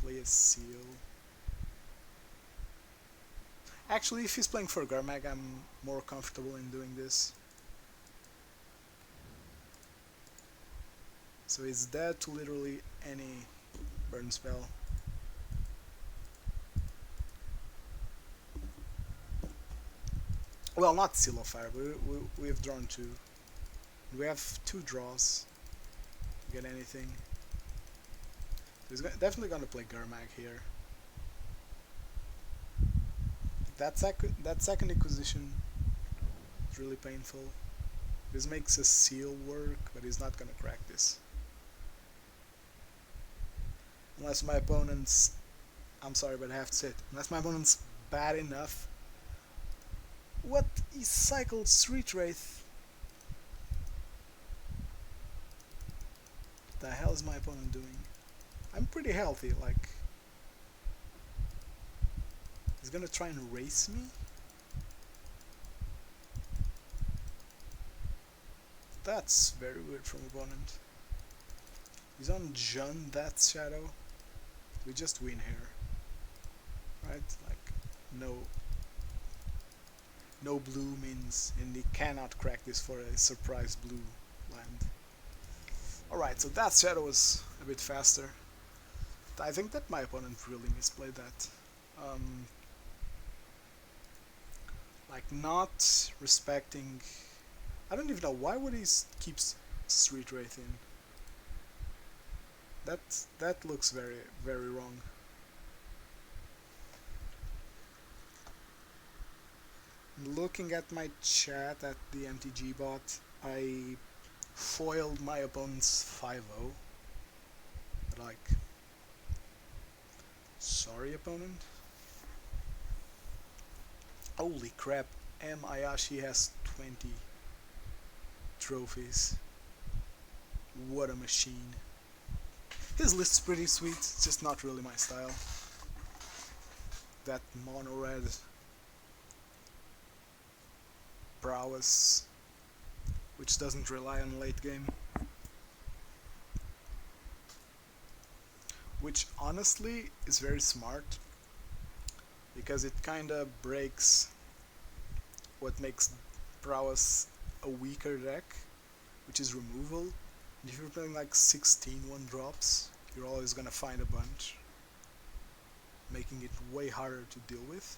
Play a Seal. Actually, if he's playing for Gurmag, I'm more comfortable in doing this. So he's dead to literally any burn spell. Well, not Seal of Fire, but we've drawn 2. We have 2 draws. Get anything. He's definitely going to play Gurmag here. That second Inquisition is really painful. This makes a Seal work, but he's not going to crack this. Unless my opponent's... I'm sorry, but I have to say it. Unless my opponent's bad enough. What? He cycled Street Wraith. What the hell is my opponent doing? I'm pretty healthy, like... He's gonna try and race me? That's very weird from opponent. He's on Jun, Death's Shadow. We just win here. Right? Like, no blue means, and he cannot crack this for a surprise blue land. Alright, so Death's Shadow was a bit faster. I think that my opponent really misplayed that. Like, not respecting... I don't even know, why would he keep Street Wraith in? That looks very, very wrong. Looking at my chat at the MTG bot, I foiled my opponent's 5-0. Like, sorry opponent. Holy crap, M. Ayashi has 20 trophies. What a machine. His list's pretty sweet, it's just not really my style. That mono red prowess, which doesn't rely on late game. Which honestly is very smart, because it kinda breaks what makes prowess a weaker deck, which is removal. And if you're playing like 16 1-drops, you're always gonna find a bunch, making it way harder to deal with.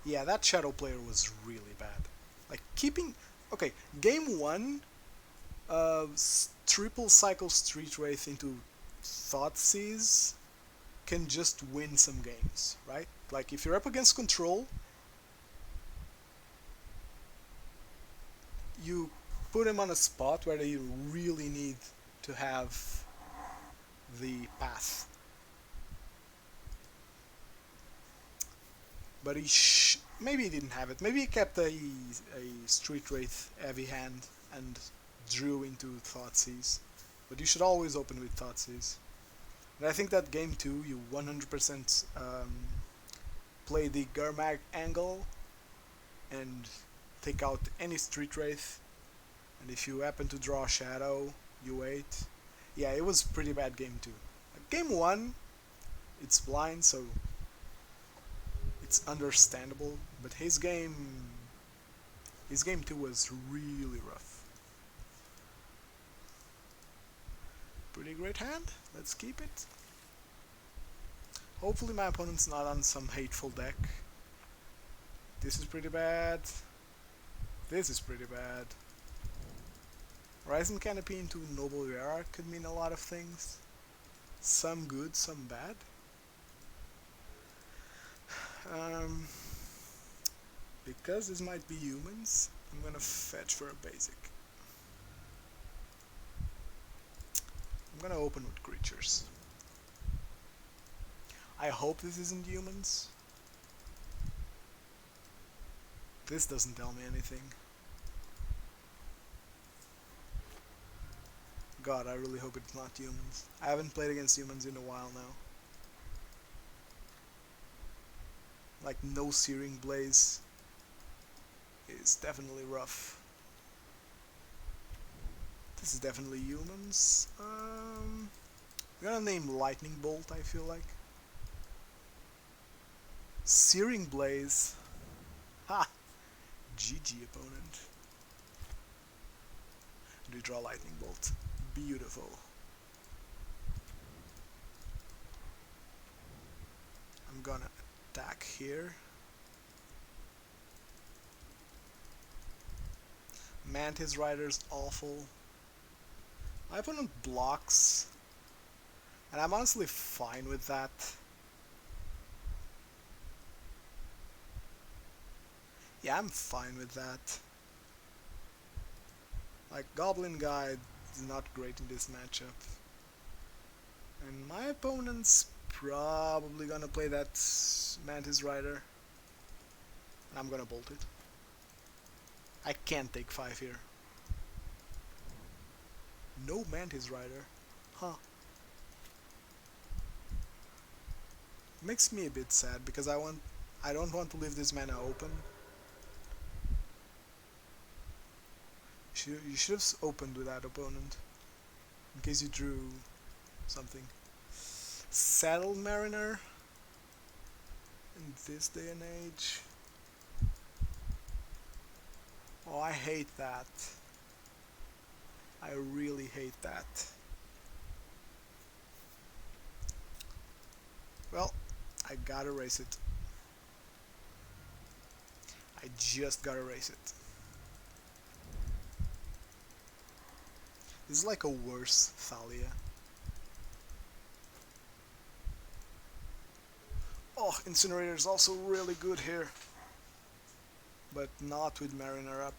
Yeah, that Shadow player was really bad. Like, keeping... Okay, game 1, triple cycle Street Wraith into Thoughtseize can just win some games, right? Like, if you're up against control, you put him on a spot where you really need to have the path. But maybe he didn't have it. Maybe he kept a Street Wraith heavy hand and drew into Thoughtseize. But you should always open with Thoughtseize. And I think that game 2, you 100% play the Gurmag angle and take out any Street Wraith. And if you happen to draw Shadow, you wait. Yeah, it was pretty bad game 2. Like, game 1, it's blind, so it's understandable. But his game 2 was really rough. Pretty great hand. Let's keep it. Hopefully my opponent's not on some hateful deck. This is pretty bad. This is pretty bad. Horizon Canopy into Noble Rara could mean a lot of things. Some good, some bad. Because this might be humans, I'm gonna fetch for a basic. I'm gonna open with creatures. I hope this isn't humans. This doesn't tell me anything. God, I really hope it's not humans. I haven't played against humans in a while now. Like, no Searing Blaze is definitely rough. This is definitely humans. I'm gonna name Lightning Bolt, I feel like. Searing Blaze. Ha! GG opponent. And we draw Lightning Bolt. Beautiful. I'm gonna attack here. Mantis Rider's awful. My opponent blocks, and I'm honestly fine with that. Yeah, I'm fine with that. Like, Goblin Guy is not great in this matchup. And my opponent's probably gonna play that Mantis Rider. And I'm gonna bolt it. I can't take 5 here. No Mantis Rider. Huh. Makes me a bit sad because I don't want to leave this mana open. You should have opened with that opponent in case you drew something. Saddle Mariner in this day and age. Oh, I hate that. I really hate that. Well, I gotta race it. I just gotta race it. This is like a worse Thalia. Oh, Incinerator is also really good here. But not with Mariner up.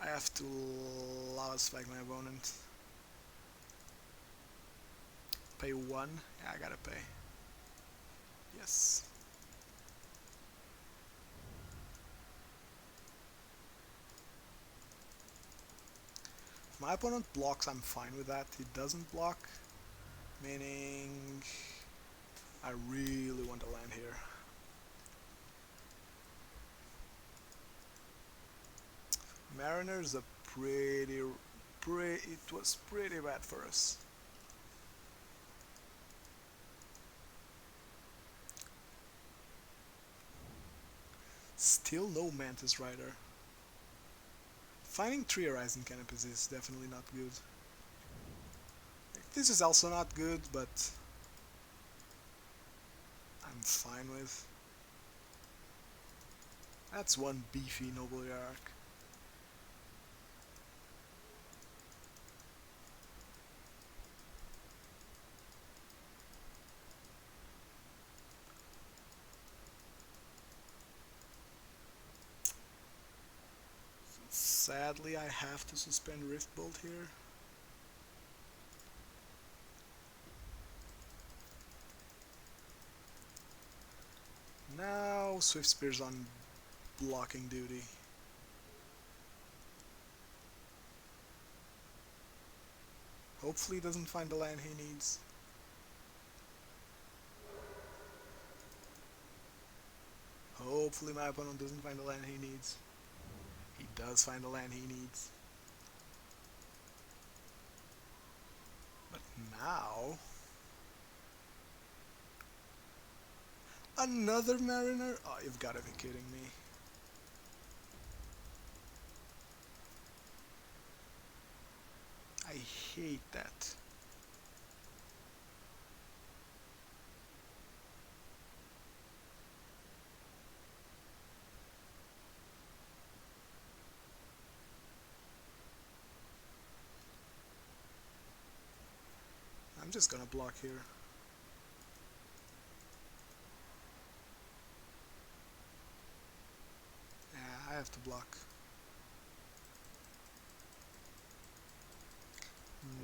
I have to loss like my opponent. Pay 1? Yeah, I gotta pay. Yes. If my opponent blocks, I'm fine with that. He doesn't block, meaning I really want to land here. Mariner's a it was pretty bad for us. Still no Mantis Rider. Finding 3 Horizon Canopies is definitely not good. This is also not good, but I'm fine with. That's one beefy Noble Hierarch. Sadly, I have to suspend Rift Bolt here. Now Swift Spear's on blocking duty. Hopefully he doesn't find the land he needs. Hopefully my opponent doesn't find the land he needs. He does find the land he needs. But now... Another Mariner? Oh, you've gotta be kidding me. I hate that. I'm just gonna block here. Yeah, I have to block.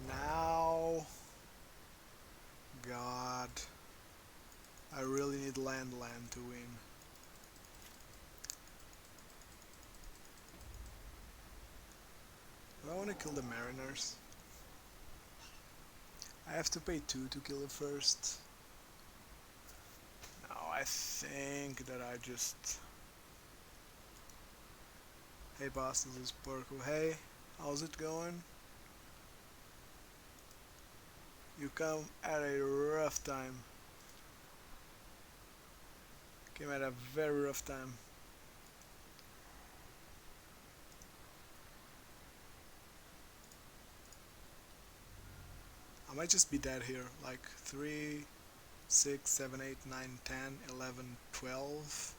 Now... God... I really need land to win. Do I want to kill the Mariners? I have to pay 2 to kill it first. No, I think that I just... Hey boss, this is Porco. Hey, how's it going? You come at a rough time. Came at a very rough time. I might just be dead here. Like 3, 6, 7, 8, 9, 10, 11, 12.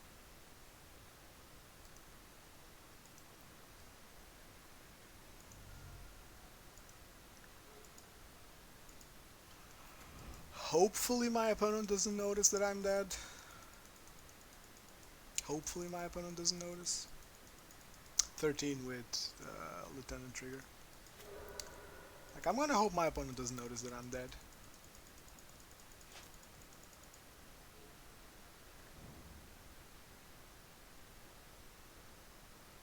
Hopefully my opponent doesn't notice that I'm dead. Hopefully my opponent doesn't notice. 13 with Lieutenant Trigger. Like, I'm gonna hope my opponent doesn't notice that I'm dead.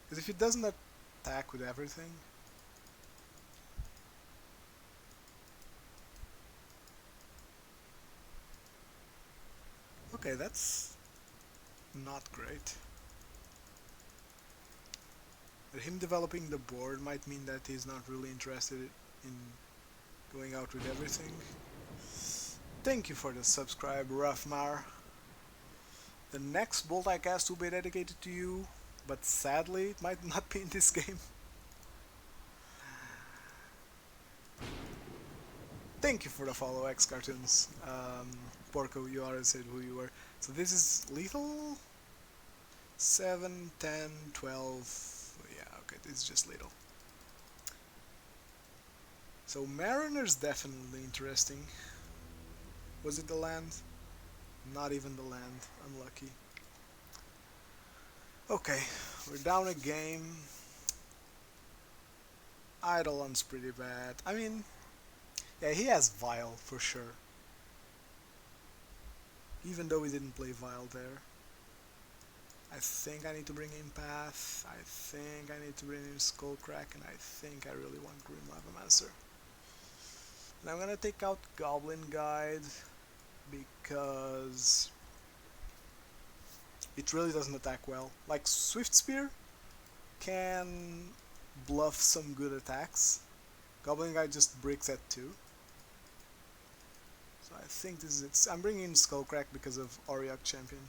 Because if he doesn't attack with everything... Okay, that's not great. But him developing the board might mean that he's not really interested in going out with everything. Thank you for the subscribe, Roughmar. The next Bolt I cast will be dedicated to you, but sadly it might not be in this game. Thank you for the follow, X Cartoons. Porco, you already said who you were. So this is lethal? 7, 10, 12... Yeah, okay, this is just lethal. So Mariner's definitely interesting. Was it the land? Not even the land. Unlucky. Okay, we're down a game. Eidolon's pretty bad. I mean, yeah, he has Vile for sure. Even though we didn't play Vile there. I think I need to bring in Path. I think I need to bring in Skullcrack, and I think I really want Grim Lavamancer. And I'm gonna take out Goblin Guide because it really doesn't attack well. Like Swift Spear can bluff some good attacks. Goblin Guide just bricks at 2. So I think this is it. I'm bringing in Skullcrack because of Auriok Champion.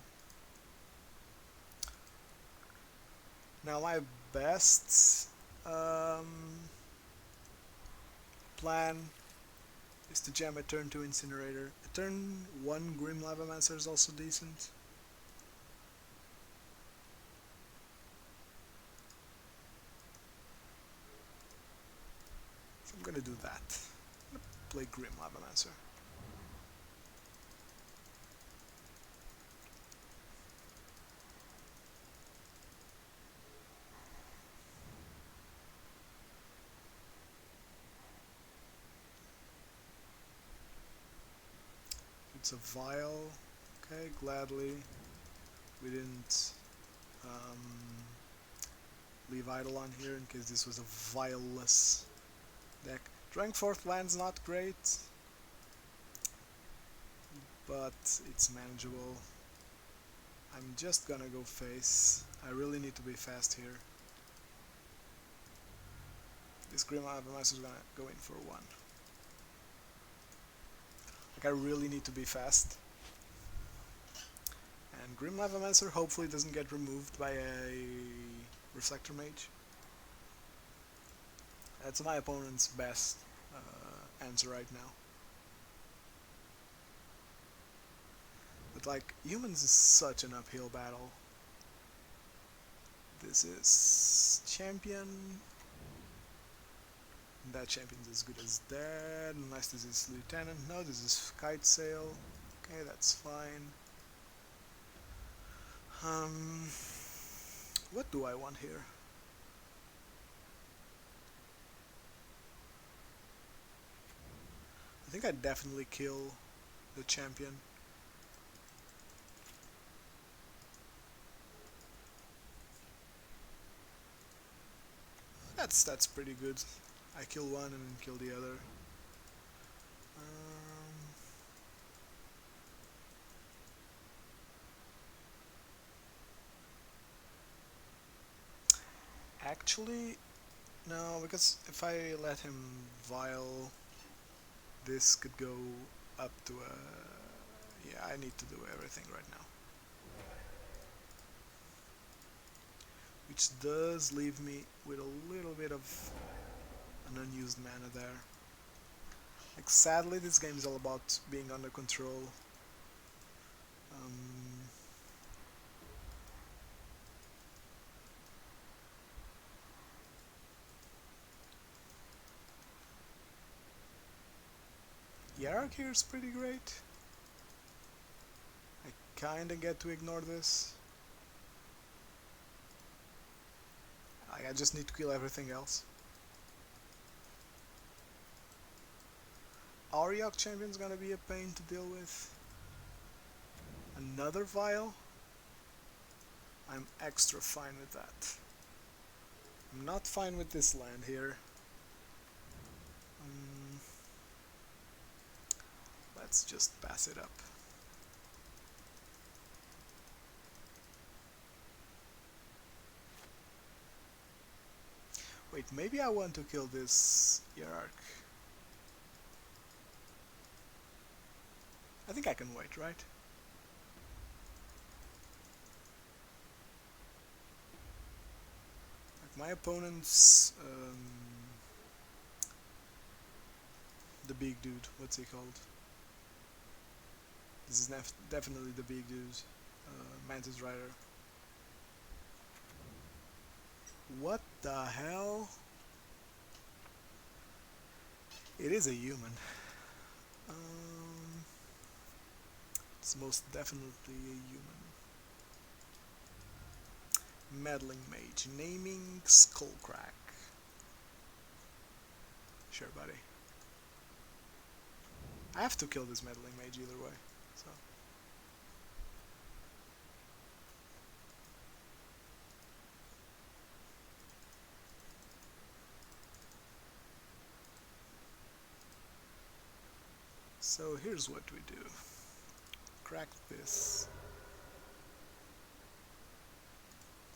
Now my best plan is to jam a turn 2 Incinerator. A turn 1 Grim Lavamancer is also decent. So I'm gonna do that. I'm gonna play Grim Lavamancer. It's a Vile. Okay, gladly. We didn't leave Eidolon here in case this was a Vileless deck. Drawing 4th land's not great, but it's manageable. I'm just gonna go face. I really need to be fast here. This Grim Lavamancer is gonna go in for 1. Like, I really need to be fast. And Grim Lavamancer hopefully doesn't get removed by a Reflector Mage. That's my opponent's best answer right now. But like, humans is such an uphill battle. This is champion. That champion's as good as dead, unless this is lieutenant. No, this is kite sail. Okay, that's fine. What do I want here? I think I'd definitely kill the champion. That's pretty good. I kill one and then kill the other. Actually, no, because if I let him Vile, this could go up to a... Yeah, I need to do everything right now. Which does leave me with a little bit of an unused mana there. Like, sadly, this game is all about being under control. Yarok here is pretty great. I kinda get to ignore this. I just need to kill everything else. Auriok Champion's gonna be a pain to deal with. Another Vile? I'm extra fine with that. I'm not fine with this land here. Let's just pass it up. Wait, maybe I want to kill this Hierarch. I think I can wait, right? Like, my opponent's the big dude. What's he called? This is definitely the big dude. Mantis Rider. What the hell? It is a human. It's most definitely a human. Meddling Mage. Naming Skullcrack. Sure, buddy. I have to kill this Meddling Mage either way, so... So here's what we do. Crack this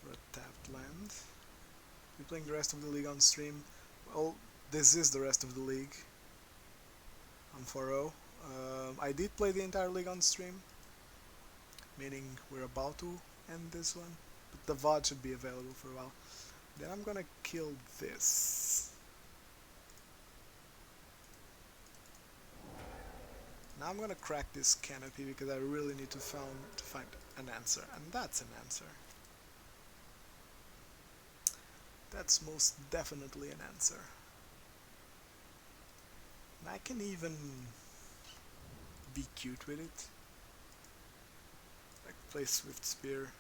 for a tapped land. We're playing the rest of the league on stream. Well, this is the rest of the league on 4.0. I did play the entire league on stream, meaning we're about to end this one, but the VOD should be available for a while. Then I'm gonna kill this. Now I'm gonna crack this canopy because I really need to find an answer, and that's an answer. That's most definitely an answer. And I can even be cute with it. Like play Swift Spear.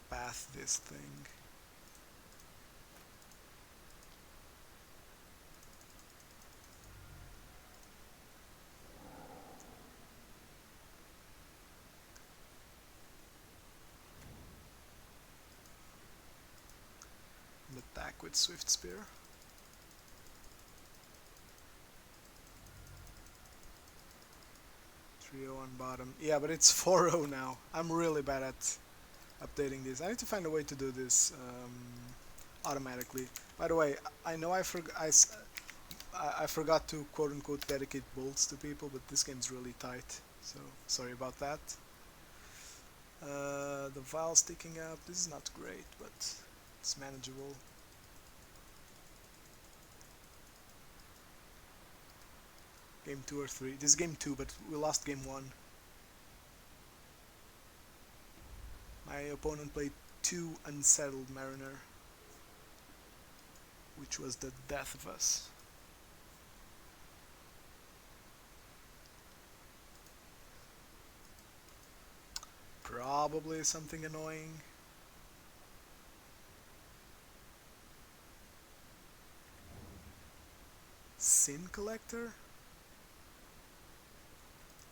Path this thing. And attack with Swift Spear. Trio on bottom. Yeah, but it's 4.0 now. I'm really bad at updating this. I need to find a way to do this automatically. By the way, I know I forgot to quote-unquote dedicate bolts to people, but this game's really tight, so sorry about that. The vial sticking up, this is not great, but it's manageable. Game 2 or 3. This is game 2, but we lost game 1. My opponent played 2 Unsettled Mariner, which was the death of us. Probably something annoying. Sin Collector?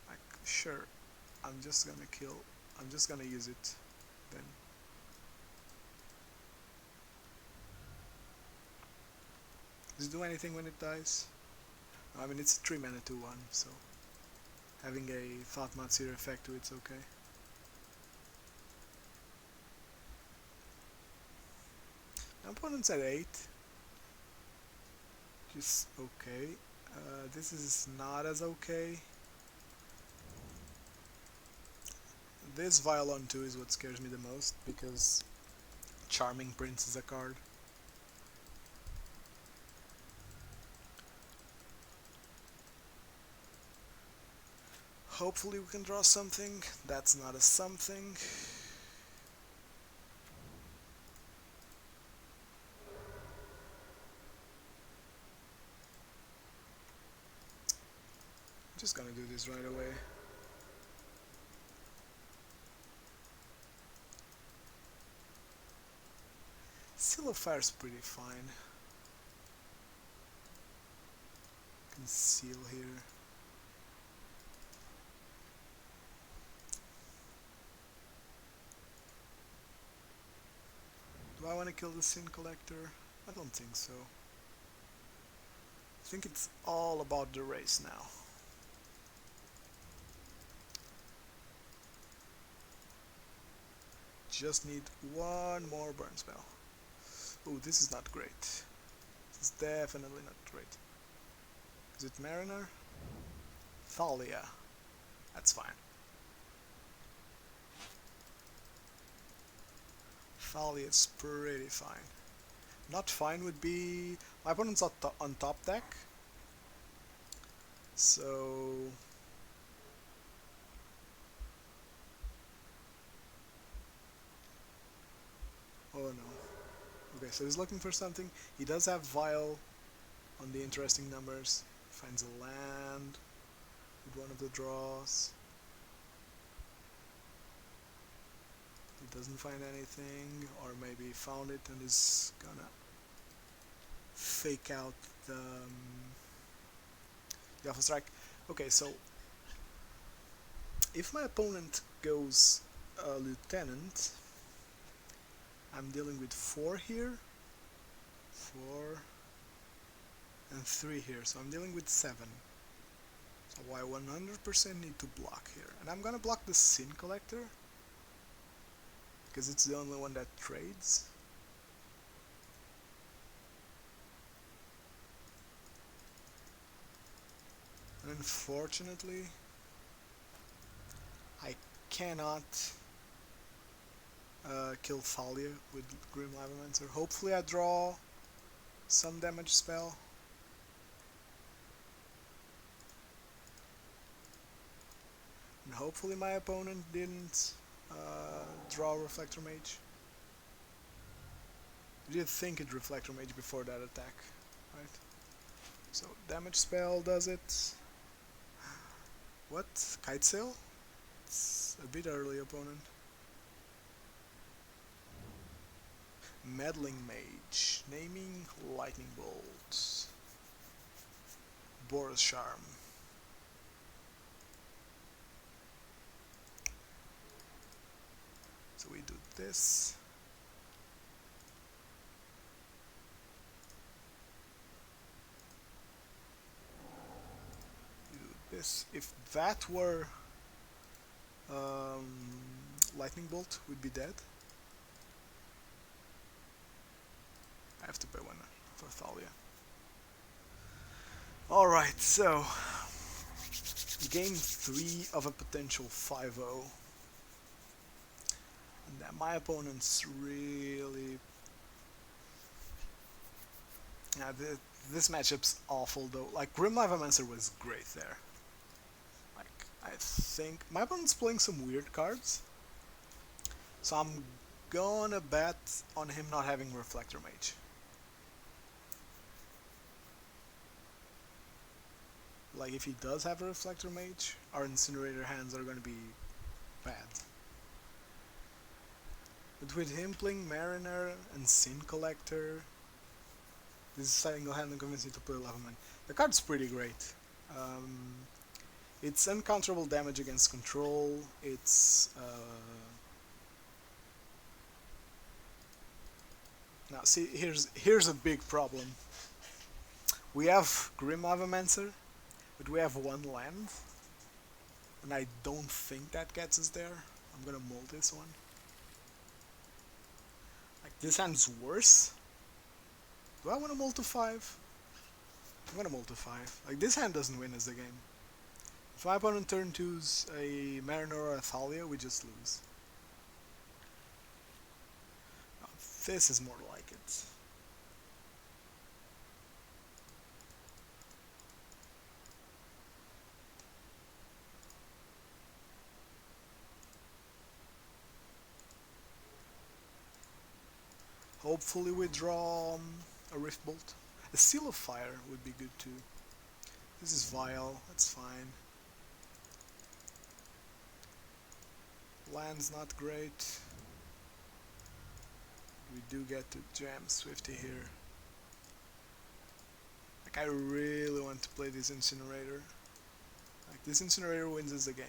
Like, sure, I'm just gonna use it then. Does it do anything when it dies? I mean, it's a 3 mana 2/1, so having a Thought Matsir effect to it's okay. My opponent's at 8. Just okay. This is not as okay. This Violon 2 is what scares me the most, because Charming Prince is a card. Hopefully we can draw something. That's not a something. I'm just gonna do this right away. Seal of Fire's pretty fine. Conceal here. Do I want to kill the Sin Collector? I don't think so. I think it's all about the race now. Just need one more burn spell. Oh, this is not great. This is definitely not great. Is it Mariner? Thalia. That's fine. Thalia is pretty fine. Not fine would be... My opponent's on top deck. So... Oh no. Okay, so he's looking for something. He does have Vial on the interesting numbers. Finds a land with one of the draws. He doesn't find anything, or maybe he found it and is gonna fake out the Alpha Strike. Okay, so if my opponent goes Lieutenant, I'm dealing with 4 here, 4 and 3 here, so I'm dealing with 7. So I 100% need to block here. And I'm gonna block the Sin Collector, because it's the only one that trades. And unfortunately, I cannot kill Thalia with Grim Lavamancer. Hopefully I draw some damage spell. And hopefully my opponent didn't draw Reflector Mage. I did think it Reflector Mage before that attack, right? So damage spell does it. What? Kite Sail? It's a bit early, opponent. Meddling Mage. Naming Lightning Bolt. Boros Charm. So we do this. We do this. If that were Lightning Bolt, we'd be dead. I have to pay one for Thalia. Alright, so game 3 of a potential 5-0. And that my opponent's really... Yeah, this matchup's awful though. Like, Grim Lavamancer was great there. Like, I think... My opponent's playing some weird cards. So I'm gonna bet on him not having Reflector Mage. Like, if he does have a Reflector Mage, our Incinerator hands are gonna be bad. But with him playing Mariner and Sin Collector, this is single-handedly convincing to play Lavaman. The card's pretty great. It's uncounterable damage against control. It's now see, here's a big problem. We have Grim Lavamancer, but we have one land, and I don't think that gets us there. I'm gonna mold this one. Like, this hand's worse. Do I want to mold to 5? I'm gonna mold to 5. Like, this hand doesn't win us the game. If my opponent turn 2's a Mariner or a Thalia, we just lose. Now, this is more like it. Hopefully we draw a Rift Bolt. A Seal of Fire would be good too. This is Vile, that's fine. Land's not great. We do get to jam Swifty here. Like, I really want to play this Incinerator. Like, this Incinerator wins us the game.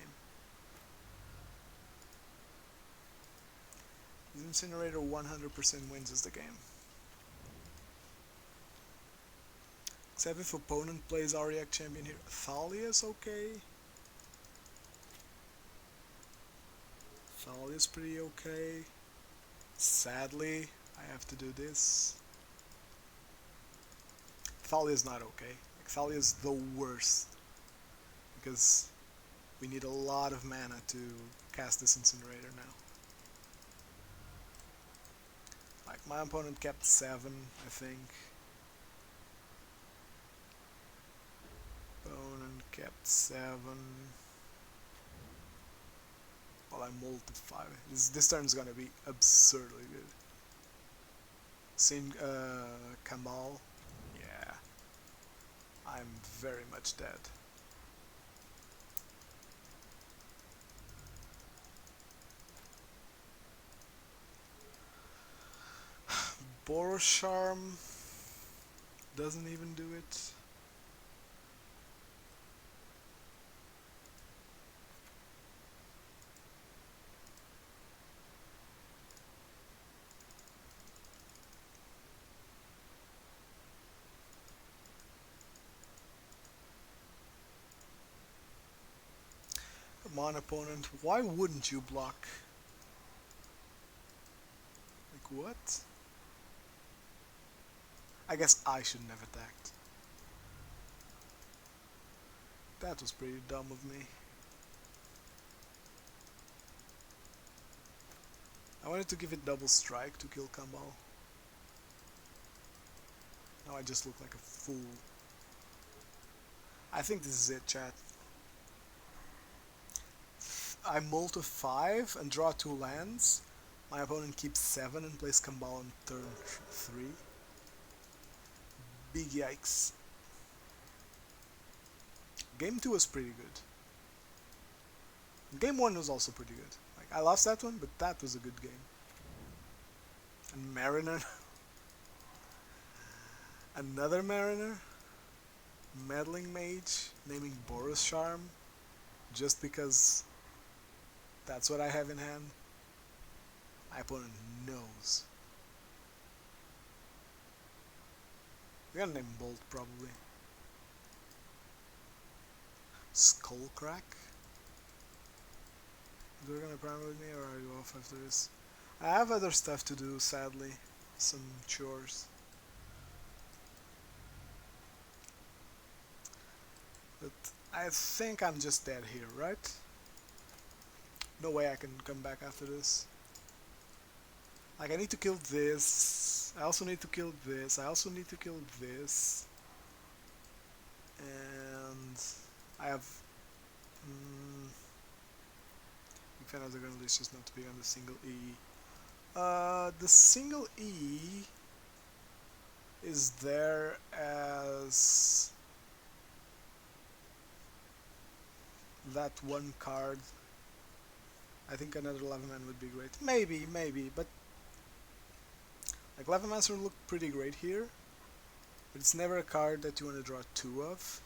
This Incinerator 100% wins us the game. Except if opponent plays Ariak Champion here. Thalia's okay. Thalia's pretty okay. Sadly, I have to do this. Thalia's not okay. Like, Thalia's the worst. Because we need a lot of mana to cast this Incinerator now. Like, my opponent kept 7, I think. Opponent kept 7. Well, I molded 5. This turn's gonna be absurdly good. Sin Kamal. Yeah. I'm very much dead. Borosharm doesn't even do it. Come on, opponent, why wouldn't you block? Like, what? I guess I shouldn't have attacked. That was pretty dumb of me. I wanted to give it double strike to kill Kambal. Now I just look like a fool. I think this is it, chat. I mull to 5 and draw 2 lands. My opponent keeps 7 and plays Kambal on turn 3. Big yikes. Game 2 was pretty good. Game 1 was also pretty good. Like, I lost that one, but that was a good game. And Mariner. Another Mariner. Meddling Mage. Naming Borosharm. Just because that's what I have in hand. My opponent knows. We're gonna name Bolt, probably. Skullcrack? You're gonna prime with me, or are you off after this? I have other stuff to do, sadly. Some chores. But I think I'm just dead here, right? No way I can come back after this. Like, I need to kill this. I also need to kill this. I also need to kill this. And I have... big fan of the gun list, just not to be on the single E. The single E is there as that one card. I think another Lavaman would be great. Maybe, but like Lavamancer look pretty great here, but it's never a card that you want to draw 2 of.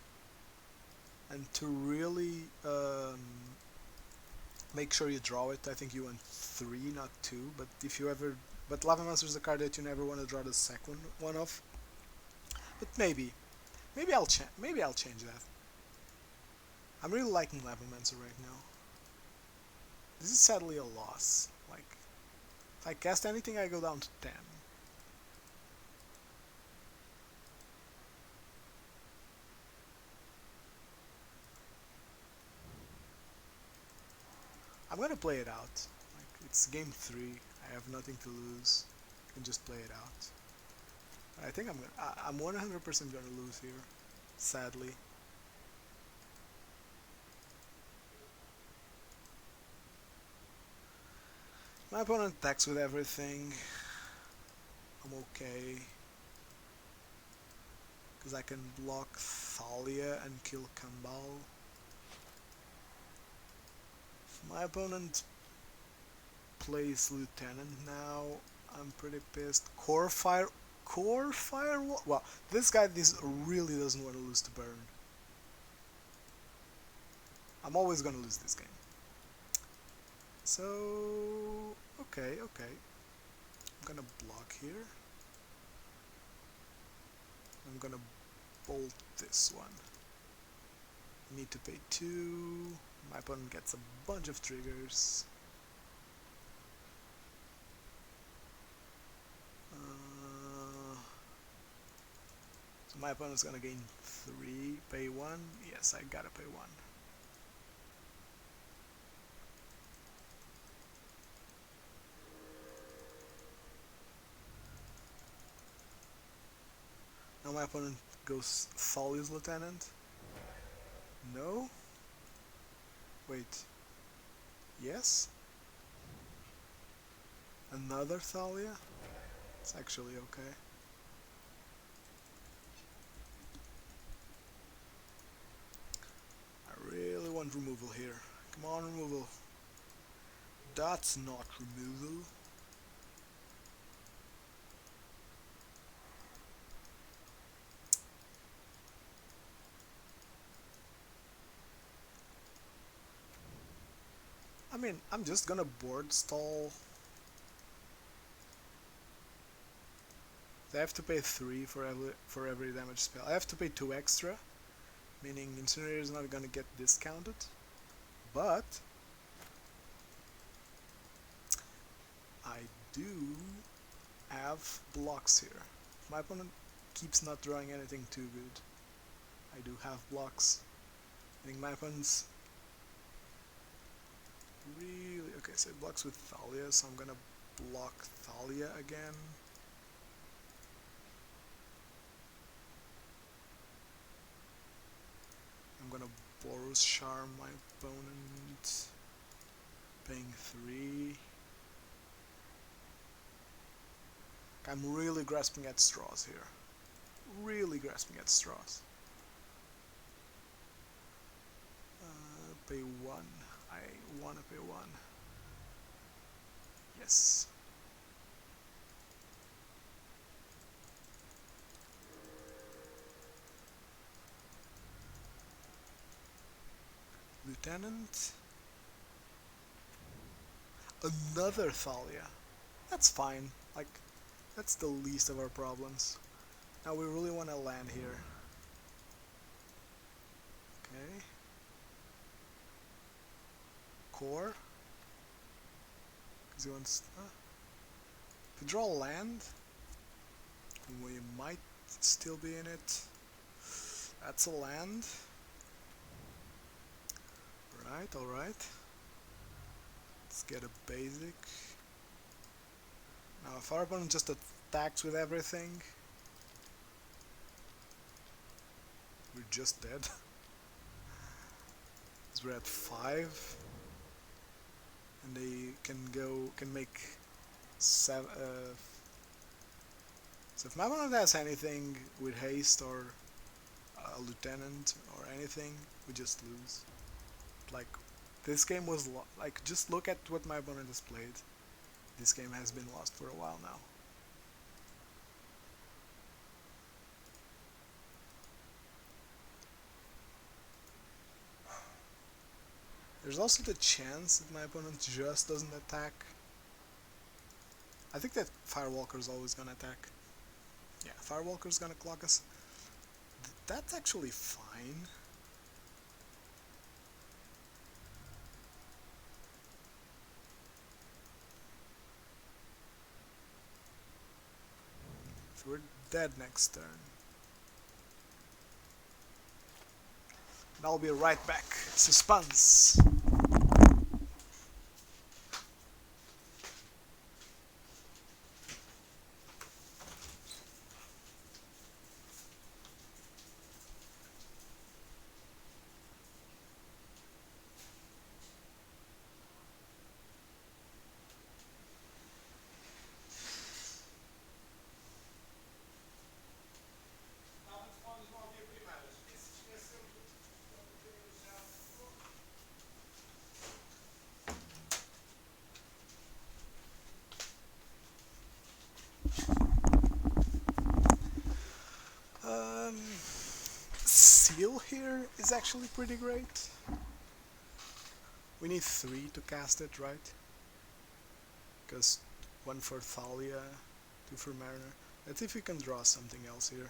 And to really make sure you draw it, I think you want 3, not 2. But if you ever, but Lavamancer is a card that you never want to draw the second one of. But maybe I'll change that. I'm really liking Lavamancer right now. This is sadly a loss. Like, if I cast anything, I go down to 10. I'm gonna play it out. Like, it's game 3. I have nothing to lose. I can just play it out. I think I'm 100% gonna lose here. Sadly. My opponent attacks with everything. I'm okay. Because I can block Thalia and kill Kambal. If my opponent plays Lieutenant now, I'm pretty pissed. Core Firewall? Well, this guy really doesn't want to lose to Burn. I'm always gonna lose this game. So, okay. I'm gonna block here. I'm gonna bolt this one. Need to pay 2. My opponent gets a bunch of triggers. So my opponent's gonna gain 3, pay 1. Yes, I gotta pay 1. Now my opponent goes Thalia's Lieutenant. No? Wait. Yes? Another Thalia? It's actually okay. want removal here. Come on, removal. That's not removal. I mean, I'm just gonna board stall. I have to pay 3 for every damage spell. I have to pay 2 extra, meaning Incinerator is not gonna get discounted. But I do have blocks here. If my opponent keeps not drawing anything too good, I do have blocks. I think my opponent's really... Okay, so it blocks with Thalia, so I'm gonna block Thalia again. I'm gonna Boros Charm my opponent, paying 3. I'm really grasping at straws here. Really grasping at straws. Pay 1. I wanna pay 1. Yes. Lieutenant. Another Thalia. That's fine. Like, that's the least of our problems. Now we really want to land here. Okay. Core. Because he wants... If we draw land, we might still be in it. That's a land. Right, alright. Let's get a basic. Now if our opponent just attacks with everything, we're just dead. Because we're at 5. And they can make 7... so if my opponent has anything with haste or a lieutenant or anything, we just lose. Like, this game was like, just look at what my opponent has played. This game has been lost for a while now. There's also the chance that my opponent just doesn't attack. I think that Firewalker's always gonna attack. Yeah, Firewalker's gonna clock us. That's actually fine. So we're dead next turn. And I'll be right back. Suspense! Seal here is actually pretty great. We need 3 to cast it, right? Because 1 for Thalia, 2 for Mariner. Let's see if we can draw something else here.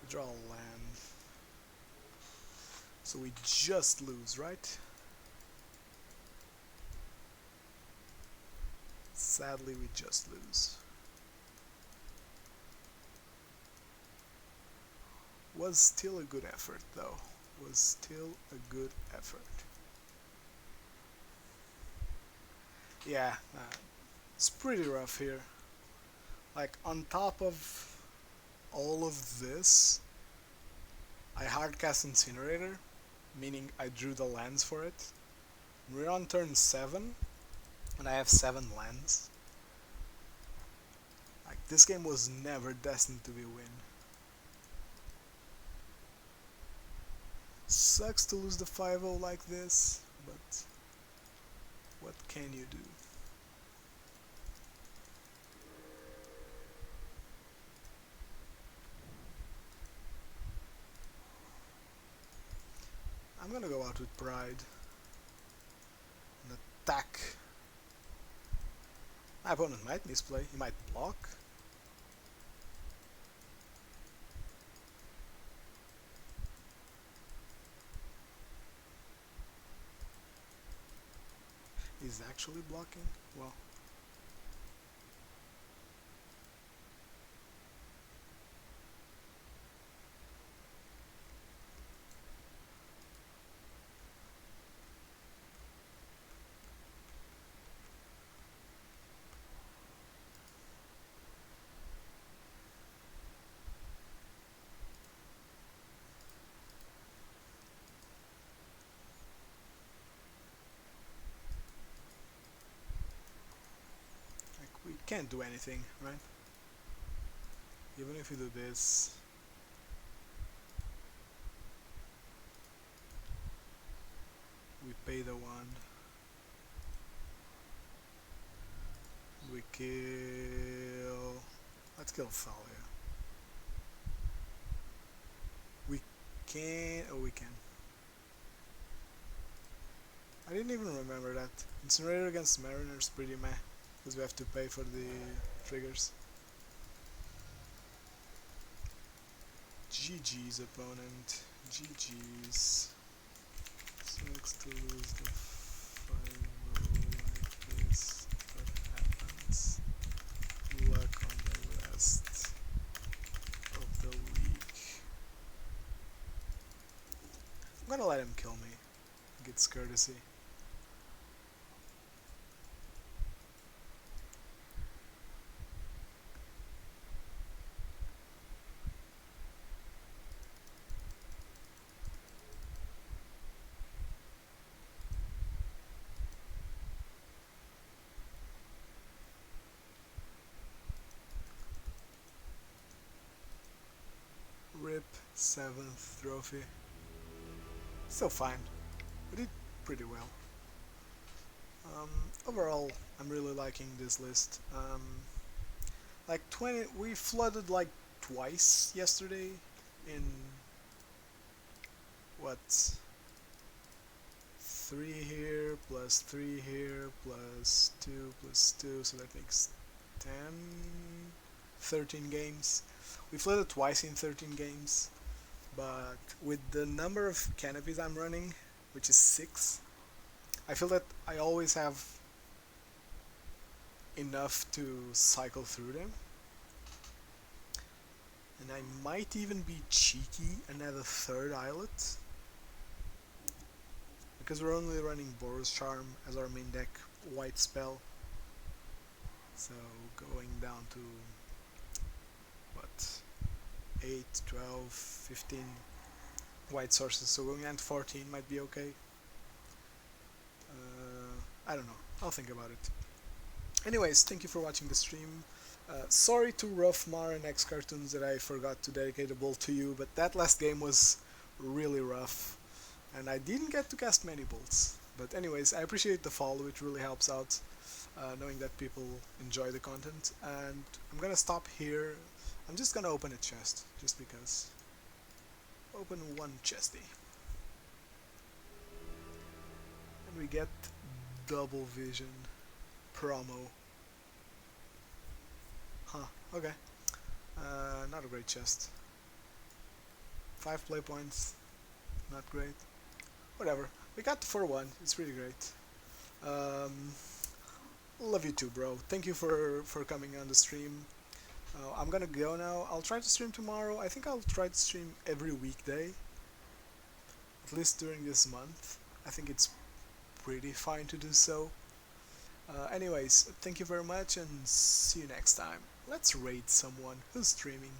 We draw a land. So we just lose, right? Sadly, we just lose. Was still a good effort, though. Was still a good effort. Yeah, it's pretty rough here. Like, on top of all of this, I hardcast Incinerator, meaning I drew the lands for it. We're on turn 7, and I have 7 lands. Like, this game was never destined to be a win. Sucks to lose the 5-0 like this, but what can you do? I'm gonna go out with pride and attack. My opponent might misplay, he might block. He's actually blocking? Well, like we can't do anything, right? Even if we do this, we pay the one. We kill. Let's kill Thalia. We can. Oh, we can. I didn't even remember that. Incinerator against Mariner is pretty meh, because we have to pay for the triggers. GG's opponent. GG's. Sucks to lose the 5-0 like this, but happens. Luck on the rest of the week. I'm gonna let him kill me. Gets courtesy. RIP 7th trophy. Still fine. We did pretty well. Overall, I'm really liking this list. Like 20, we flooded like twice yesterday in what? 3 here, plus 3 here, plus 2, plus 2, so that makes 10, 13 games. We flooded twice in 13 games, but with the number of canopies I'm running, which is 6, I feel that I always have enough to cycle through them. And I might even be cheeky and add a 3rd islet, because we're only running Boros Charm as our main deck white spell. So going down to what, 8, 12, 15 white sources, so going down to 14 might be okay. I don't know, I'll think about it. Anyways, thank you for watching the stream. Sorry to Roughmar and X Cartoons that I forgot to dedicate a ball to you, but that last game was really rough, and I didn't get to cast many bolts. But anyways, I appreciate the follow, it really helps out, knowing that people enjoy the content. And I'm gonna stop here. I'm just gonna open a chest, just because. Open one chesty. And we get double vision promo. Huh, okay. Not a great chest. 5 play points, not great. Whatever, we got the 4-1, it's really great. Love you too, bro. Thank you for coming on the stream. I'm gonna go now. I'll try to stream tomorrow. I think I'll try to stream every weekday, at least during this month. I think it's pretty fine to do so. Anyways, thank you very much and see you next time. Let's raid someone who's streaming.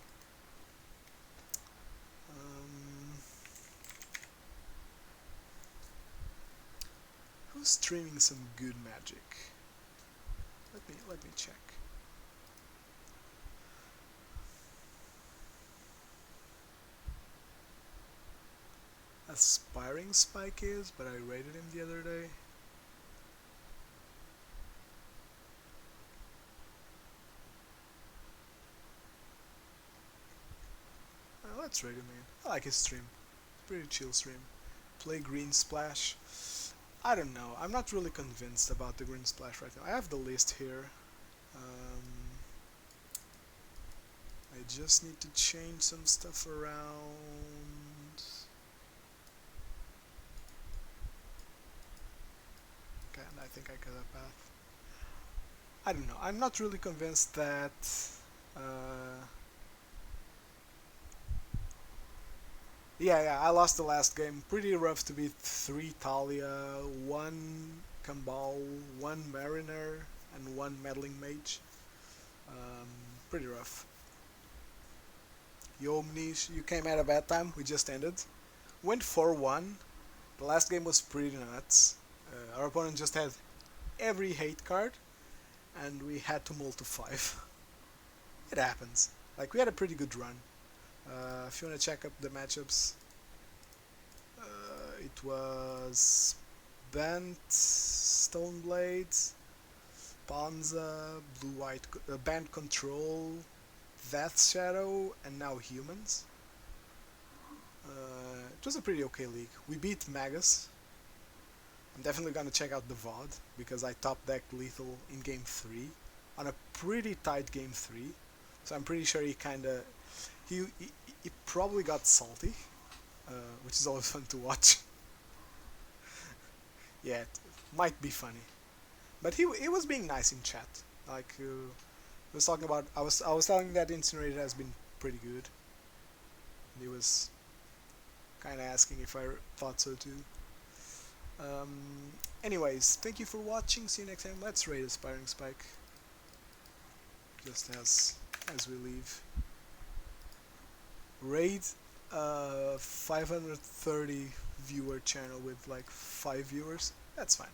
Who's streaming some good magic? Let me check. Aspiring Spike is, but I rated him the other day. Let's rate him in. I like his stream. Pretty chill stream. Play Green Splash. I don't know. I'm not really convinced about the Green Splash right now. I have the list here. I just need to change some stuff around. Okay, and I think I got a path. I don't know. I'm not really convinced that. Yeah, I lost the last game. Pretty rough to beat 3 Talia, 1 Kambal, 1 Mariner, and 1 Meddling Mage. Pretty rough. Yo, Manish, you came at a bad time. We just ended. Went 4-1. The last game was pretty nuts. Our opponent just had every hate card, and we had to mull to 5. It happens. Like, we had a pretty good run. If you want to check up the matchups, it was Bent, Stoneblades, Panza, Blue-White, Band Control, Death Shadow, and now Humans. It was a pretty okay league. We beat Magus. I'm definitely gonna check out the VOD because I top decked Lethal in game 3 on a pretty tight game 3. So I'm pretty sure he kinda he probably got salty, which is always fun to watch. Yeah, it might be funny, but he was being nice in chat. Like he was talking about I was telling that Incinerator has been pretty good. And he was kind of asking if I thought so too. Anyways, thank you for watching. See you next time. Let's raid Aspiring Spike. Just as we leave. Raid 530 viewer channel with like 5 viewers. That's fine.